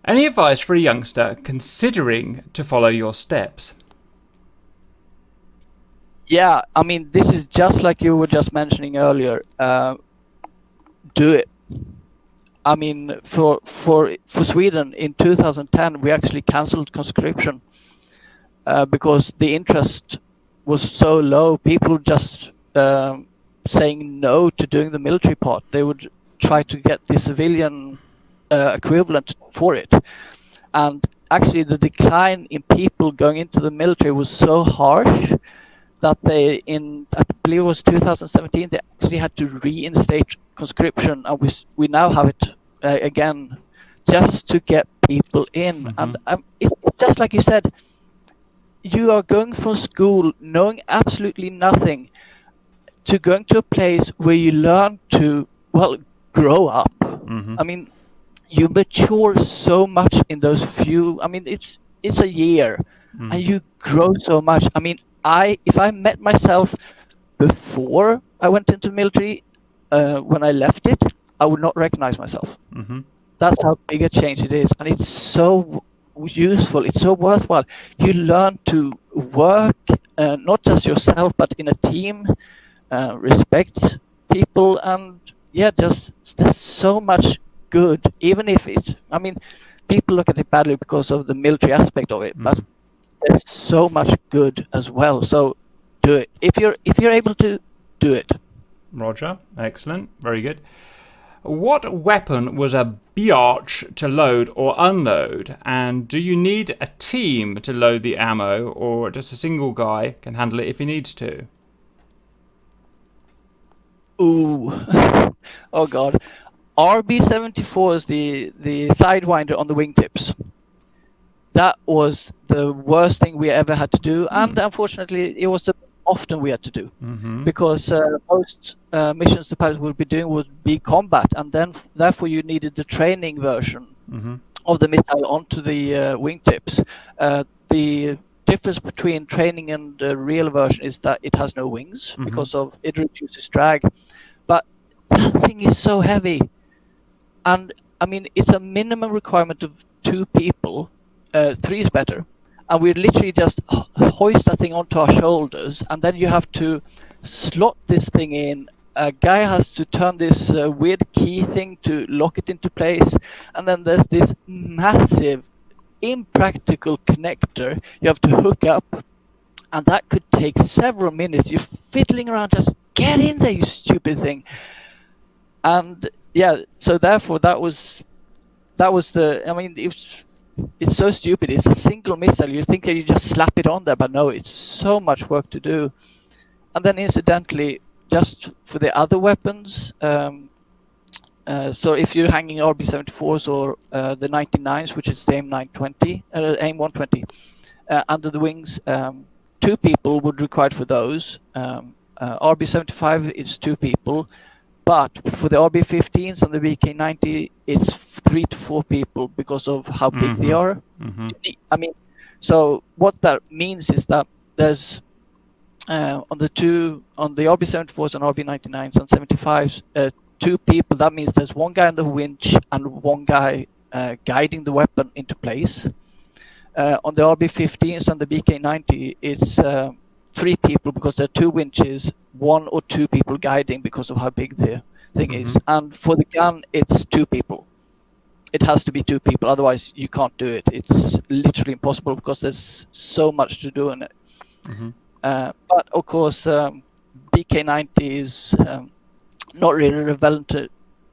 S1: Any advice for a youngster considering to follow your steps?
S2: Yeah, I mean, this is just like you were just mentioning earlier. Do it. I mean, for Sweden in 2010, we actually cancelled conscription because the interest was so low. People just saying no to doing the military part. They would try to get the civilian equivalent for it. And actually, the decline in people going into the military was so harsh that I believe it was 2017, they actually had to reinstate conscription, and we now have it again, just to get people in. And it's just like you said, you are going from school knowing absolutely nothing to going to a place where you learn to, well, grow up. I mean, you mature so much in those few, I mean, it's a year, and you grow so much. I mean, if I met myself before I went into military, when I left it, I would not recognize myself. That's how big a change it is, and it's so useful. It's so worthwhile. You learn to work, not just yourself, but in a team, respect people, and there's so much good. Even if it's, I mean, people look at it badly because of the military aspect of it, but there's so much good as well. So do it if you're able to do it.
S1: Roger, excellent, very good. What weapon was a biatch to load or unload, and do you need a team to load the ammo, or just a single guy can handle it if he needs to?
S2: Ooh, oh god, RB-74 is the sidewinder on the wingtips. That was the worst thing we ever had to do, and unfortunately, it was the often we had to do, because most missions the pilots would be doing would be combat, and then therefore you needed the training version of the missile onto the wingtips. The difference between training and the real version is that it has no wings because of it reduces drag, but that thing is so heavy, and I mean it's a minimum requirement of 2 people. 3 is better. And we literally just hoist that thing onto our shoulders, and then you have to slot this thing in. A guy has to turn this weird key thing to lock it into place, and then there's this massive, impractical connector you have to hook up, and that could take several minutes. You're fiddling around, just get in there, you stupid thing. And so therefore that was the, I mean, it's so stupid. It's a single missile. You think that you just slap it on there, but no, it's so much work to do. And then incidentally, just for the other weapons, so if you're hanging RB-74s or the 99s, which is the AIM-120, under the wings, 2 people would be required for those. RB-75 is 2 people. But for the RB-15s and the VK-90, it's 3 to 4 people because of how big they are. I mean, so what that means is that there's on the RB-74s and RB-99s and 75s, 2 people. That means there's 1 guy on the winch and 1 guy guiding the weapon into place. On the RB-15s and the VK-90, it's 3 people because there are 2 winches, 1 or 2 people guiding because of how big the thing is. And for the gun, it's 2 people. It has to be 2 people, otherwise you can't do it. It's literally impossible because there's so much to do in it. But of course, BK-90 is not really relevant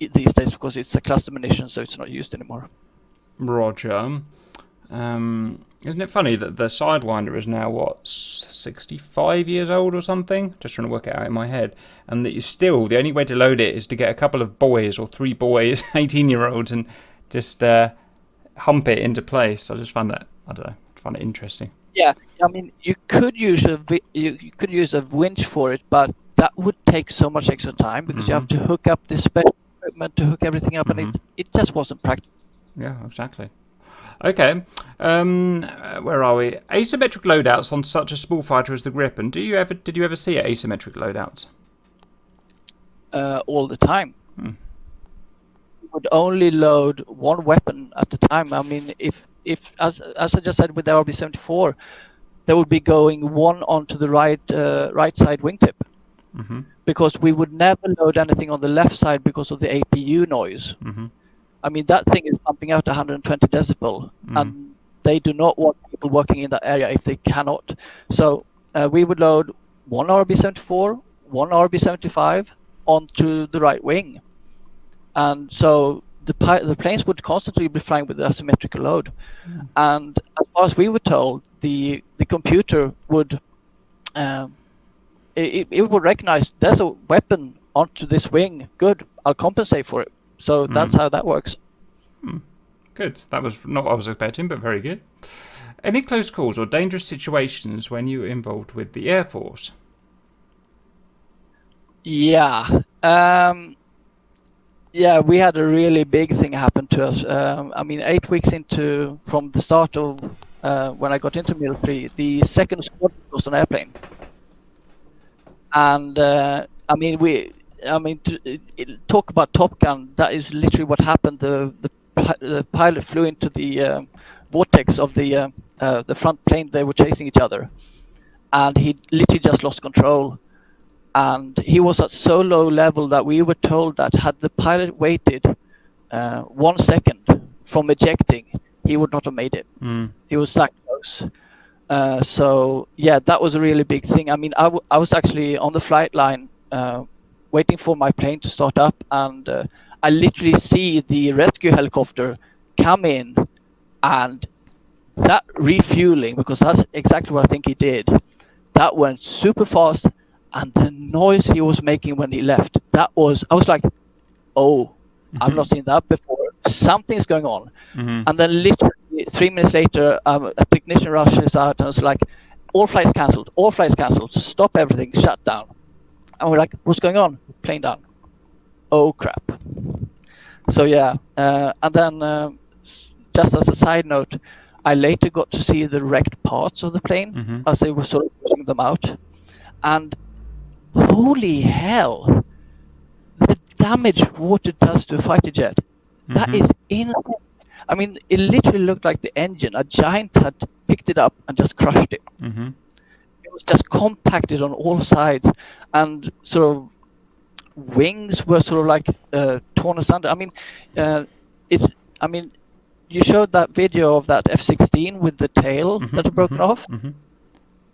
S2: these days because it's a cluster munition, so it's not used anymore.
S1: Roger. Isn't it funny that the Sidewinder is now, 65 years old or something? Just trying to work it out in my head. And that you still, the only way to load it is to get a couple of boys or 3 boys, 18-year-olds, and just hump it into place. I just find that, I don't know, find it interesting.
S2: Yeah, I mean, you could use a winch for it, but that would take so much extra time because you have to hook up this special equipment to hook everything up, and it just wasn't practical.
S1: Yeah, exactly. Okay. Where are we? Asymmetric loadouts on such a small fighter as the Gripen. Did you ever see asymmetric loadouts?
S2: All the time. We would only load one weapon at a time. I mean, if as I just said with the RB-74, they would be going one onto the right side wingtip, because we would never load anything on the left side because of the APU noise. I mean, that thing is pumping out 120 decibel, and they do not want people working in that area if they cannot. So we would load one RB-74, one RB-75 onto the right wing, and so the planes would constantly be flying with asymmetrical load. And as far as we were told, the computer would it would recognize there's a weapon onto this wing. Good, I'll compensate for it. So that's how that works.
S1: Good. That was not what I was expecting, but very good. Any close calls or dangerous situations when you were involved with the Air Force?
S2: Yeah. Yeah, we had a really big thing happen to us. I mean, 8 weeks from the start of when I got into military, the second squad was an airplane. And talk about Top Gun. That is literally what happened. The pilot flew into the vortex of the front plane. They were chasing each other, and he literally just lost control. And he was at so low level that we were told that had the pilot waited 1 second from ejecting, he would not have made it. He was that close. So yeah, that was a really big thing. I mean, I was actually on the flight line waiting for my plane to start up, and I literally see the rescue helicopter come in, and that refueling, because that's exactly what I think he did, that went super fast. And the noise he was making when he left, I was like, oh, I've not seen that before. Something's going on. And then literally 3 minutes later, a technician rushes out and was like, all flights cancelled, stop everything, shut down. And we're like, what's going on? Plane down. Oh, crap. So yeah, and then just as a side note, I later got to see the wrecked parts of the plane as they were sort of pushing them out. And holy hell, the damage water does to a fighter jet, that is insane. I mean, it literally looked like the engine, a giant had picked it up and just crushed it. It was just compacted on all sides, and sort of wings were sort of like torn asunder. I mean, you showed that video of that F-16 with the tail that had broken off.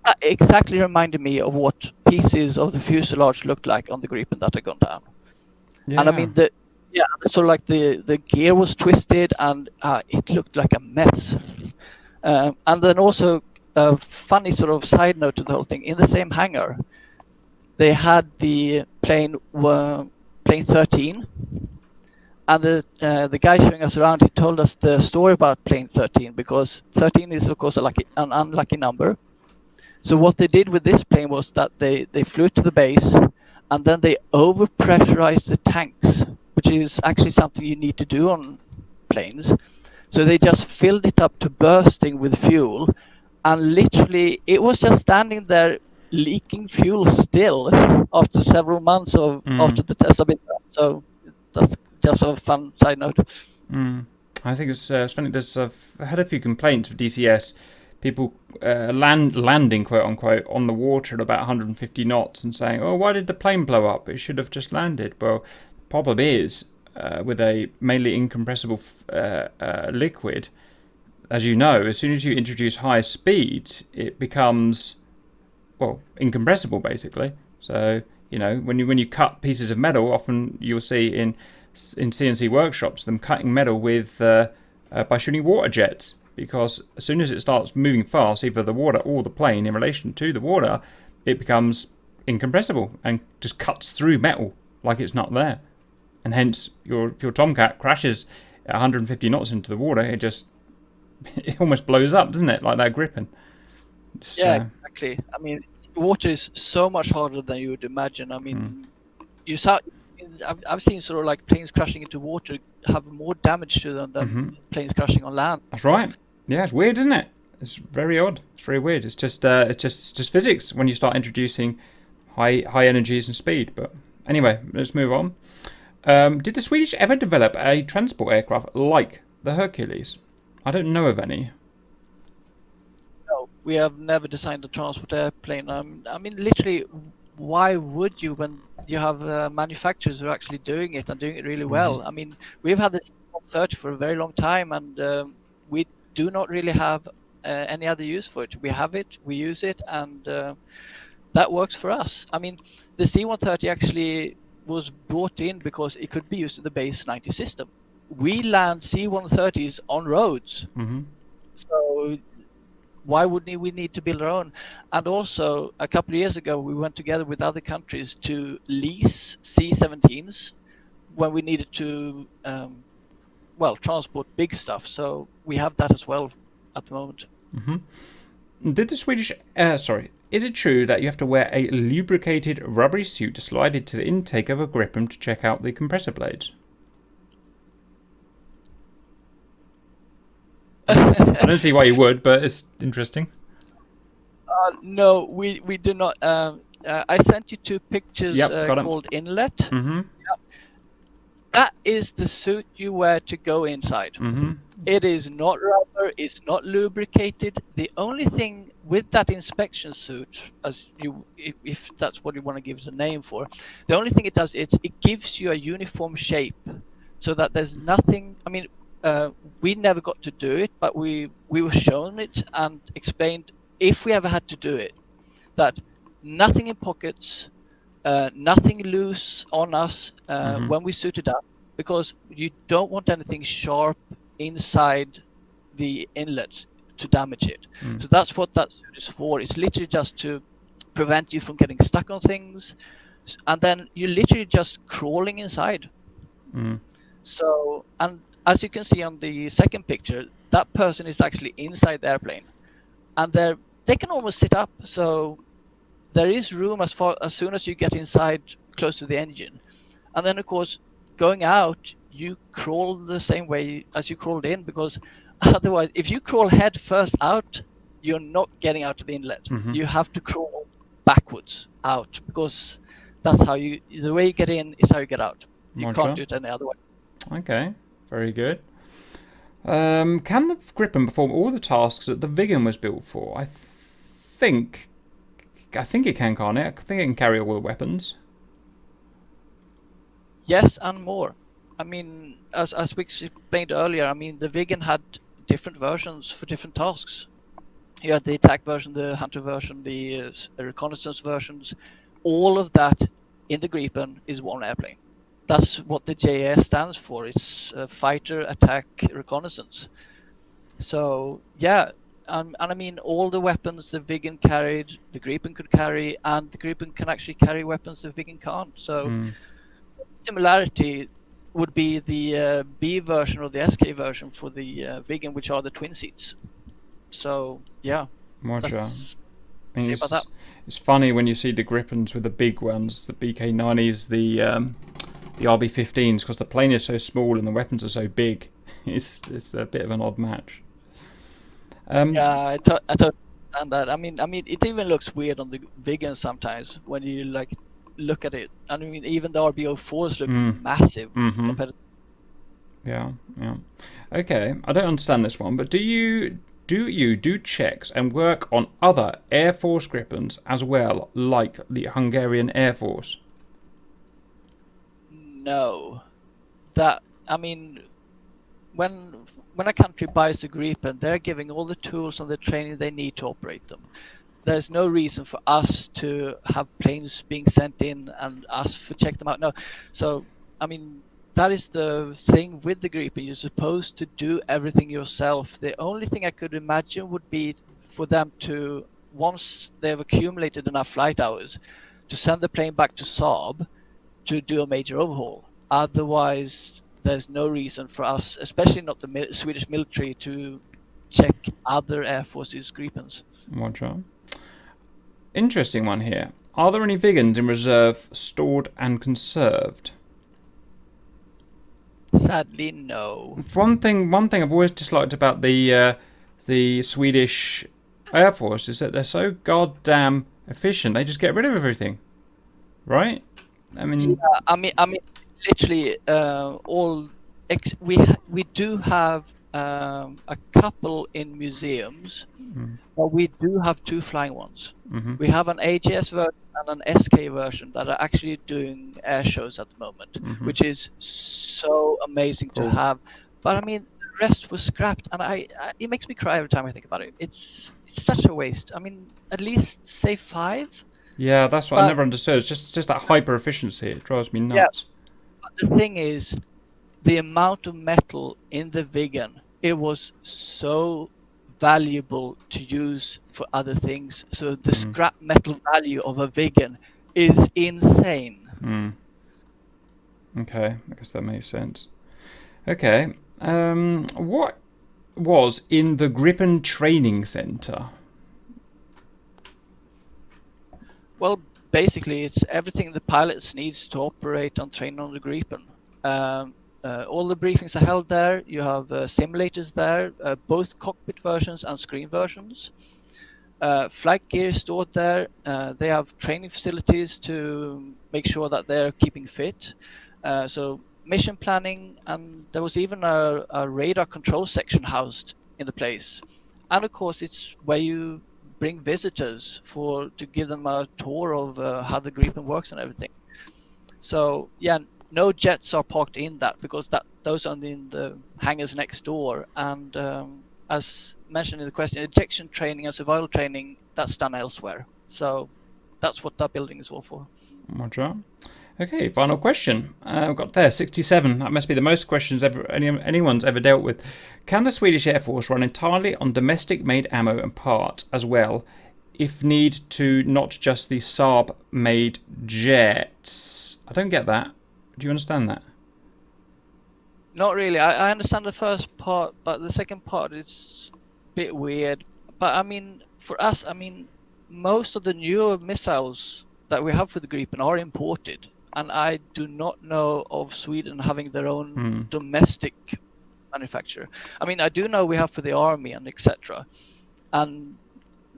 S2: That exactly reminded me of what pieces of the fuselage looked like on the Gripen that had gone down.
S1: Yeah.
S2: And I mean, sort of like the gear was twisted, and it looked like a mess. And then also a funny sort of side note to the whole thing, in the same hangar, they had the plane 13, and the guy showing us around, he told us the story about plane 13, because 13 is of course an unlucky number. So what they did with this plane was that they flew to the base, and then they overpressurized the tanks, which is actually something you need to do on planes. So they just filled it up to bursting with fuel, and literally it was just standing there leaking fuel still after several months after the tests have been done. So that's just a fun side note.
S1: I think it's funny. I've had a few complaints of DCS. People landing, quote unquote, on the water at about 150 knots and saying, oh, why did the plane blow up? It should have just landed. Well, the problem is, with a mainly incompressible liquid, as you know, as soon as you introduce high speed, it becomes, well, incompressible, basically. So, you know, when you cut pieces of metal, often you'll see in CNC workshops them cutting metal with by shooting water jets. Because as soon as it starts moving fast, either the water or the plane in relation to the water, it becomes incompressible and just cuts through metal like it's not there. And hence, if your Tomcat crashes at 150 knots into the water, it almost blows up, doesn't it? Like that Gripen.
S2: Yeah, exactly. I mean, water is so much harder than you would imagine. I mean, you I've seen sort of like planes crashing into water have more damage to them than planes crashing on land.
S1: That's right. Yeah, it's weird, isn't it? It's very odd. It's very weird. It's just physics when you start introducing high energies and speed. But anyway, let's move on. Did the Swedish ever develop a transport aircraft like the Hercules? I don't know of any.
S2: No, we have never designed a transport airplane. I mean, literally, why would you when you have manufacturers who are actually doing it and doing it really well? I mean, we've had this 30 for a very long time, and we do not really have any other use for it. We have it, we use it, and that works for us. I mean, the C-130 actually was brought in because it could be used in the base 90 system. We land C-130s on roads, so why wouldn't we need to build our own? And also, a couple of years ago, we went together with other countries to lease C-17s when we needed to, transport big stuff. So we have that as well at the moment.
S1: Did the Swedish... is it true that you have to wear a lubricated rubbery suit to slide into the intake of a Gripen to check out the compressor blades? I don't see why you would, but it's interesting.
S2: No, we do not. I sent you two pictures called Inlet. That is the suit you wear to go inside. It is not rubber, it's not lubricated. The only thing with that inspection suit, if that's what you want to give it a name for, the only thing it does is it gives you a uniform shape so that there's nothing. I mean, we never got to do it, but we were shown it and explained if we ever had to do it, that nothing in pockets, nothing loose on us when we suit it up, because you don't want anything sharp inside the inlet to damage it. So that's what that suit is for. It's literally just to prevent you from getting stuck on things, and then you're literally just crawling inside. So, and as you can see on the second picture, that person is actually inside the airplane, and they can almost sit up. So there is room as soon as you get inside close to the engine. And then, of course, going out, you crawl the same way as you crawled in, because otherwise, if you crawl head first out, you're not getting out of the inlet. You have to crawl backwards out, because that's how the way you get in is how you get out. You can't do it any other way. Okay,
S1: very good. Can the Gripen perform all the tasks that the Viggen was built for? I think it can, can't it? I think it can carry all the weapons.
S2: Yes, and more. I mean, as we explained earlier, I mean, the Viggen had different versions for different tasks. You had the attack version, the hunter version, the reconnaissance versions. All of that in the Gripen is one airplane. That's what the JAS stands for. It's fighter, attack, reconnaissance. So, yeah. And I mean, all the weapons the Viggen carried, the Gripen could carry, and the Gripen can actually carry weapons the Viggen can't. So, similarity would be the B version or the SK version for the Viggen, which are the twin seats. So, yeah.
S1: Roger. I mean, it's funny when you see the Gripens with the big ones, the BK-90s, the RB-15s, because the plane is so small and the weapons are so big. It's a bit of an odd match.
S2: Yeah, I totally understand that. I mean, it even looks weird on the Viggen sometimes when you look at it. I mean, even the RB-04s look massive compared to...
S1: Yeah. Okay, I don't understand this one, but do you do checks and work on other Air Force Gripens as well, like the Hungarian Air Force?
S2: No. When a country buys the Gripen, they're giving all the tools and the training they need to operate them. There's no reason for us to have planes being sent in and us to check them out. No. So, I mean, that is the thing with the Gripen. You're supposed to do everything yourself. The only thing I could imagine would be for them to, once they've accumulated enough flight hours, to send the plane back to Saab to do a major overhaul. Otherwise, there's no reason for us, especially not the Swedish military, to check other Air Force's Gripens.
S1: Roger. Interesting one here. Are there any Viggens in reserve stored and conserved?
S2: Sadly, no.
S1: One thing I've always disliked about the Swedish Airforce is that they're so goddamn efficient. They just get rid of everything, right? I mean,
S2: Yeah, I mean, literally, we do have a couple in museums, but we do have two flying ones. We have an AGS version and an SK version that are actually doing air shows at the moment, which is so amazing to have. But I mean, the rest was scrapped, and it makes me cry every time I think about it. It's such a waste. I mean, at least say 5.
S1: yeah, that's what I never understood. It's just that hyper efficiency. It drives me nuts.
S2: Yeah, but the thing is, the amount of metal in the Viggen, it was so valuable to use for other things. So the scrap metal value of a Viggen is insane.
S1: Okay, I guess that makes sense. Okay, what was in the Gripen training center?
S2: Well, basically, it's everything the pilots needs to operate and train on the Gripen. All the briefings are held there. You have simulators there, both cockpit versions and screen versions. Flight gear is stored there. They have training facilities to make sure that they're keeping fit. So mission planning, and there was even a radar control section housed in the place. And of course, it's where you bring visitors to give them a tour of how the Gripen works and everything. So yeah, no jets are parked in that because those are in the hangars next door. And as mentioned in the question, ejection training and survival training, that's done elsewhere. So that's what that building is all for.
S1: Roger. Okay, final question. I've got there 67. That must be the most questions anyone's ever dealt with. Can the Swedish Air Force run entirely on domestic-made ammo and parts as well, if need to, not just the Saab-made jets? I don't get that. Do you understand that?
S2: Not really. I understand the first part, but the second part is a bit weird. But I mean, for us, I mean, most of the newer missiles that we have for the Gripen are imported. And I do not know of Sweden having their own domestic manufacturer. I mean, I do know we have for the army and etc. And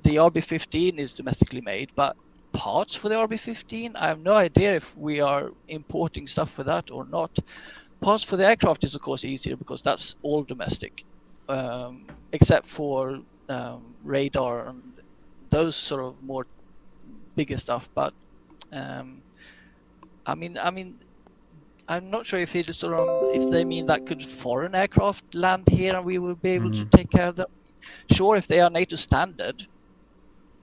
S2: the RB-15 is domestically made, but parts for the RB-15, I have no idea if we are importing stuff for that or not. Parts for the aircraft is of course easier because that's all domestic, except for radar and those sort of more bigger stuff. But I mean, I'm not sure if if they mean that could foreign aircraft land here and we will be able to take care of them. Sure, if they are NATO standard,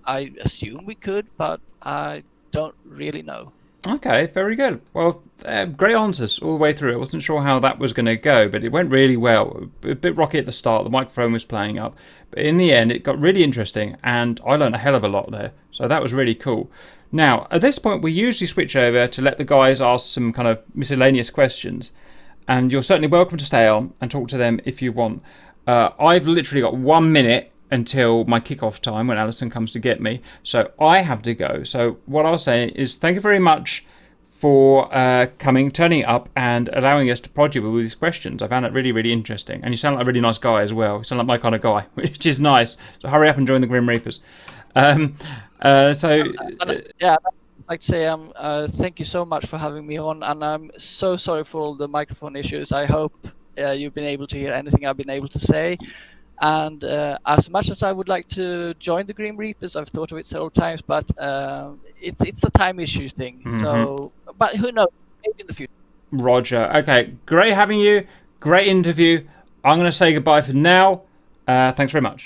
S2: I assume we could, but I don't really know.
S1: Okay, very good. Well, great answers all the way through. I wasn't sure how that was going to go, but it went really well. A bit rocky at the start. The microphone was playing up. But in the end, it got really interesting, and I learned a hell of a lot there. So that was really cool. Now, at this point, we usually switch over to let the guys ask some kind of miscellaneous questions. And you're certainly welcome to stay on and talk to them if you want. I've literally got 1 minute until my kickoff time when Alison comes to get me. So I have to go. So what I'll say is thank you very much for turning up and allowing us to prod you with all these questions. I found it really, really interesting. And you sound like a really nice guy as well. You sound like my kind of guy, which is nice. So hurry up and join the Grim Reapers.
S2: Yeah, I'd like to say thank you so much for having me on, and I'm so sorry for all the microphone issues. I hope you've been able to hear anything I've been able to say. And as much as I would like to join the Grim Reapers, I've thought of it several times, but it's a time issue thing. So, but who knows? Maybe in the future.
S1: Roger. Okay, great having you. Great interview. I'm going to say goodbye for now. Thanks very much.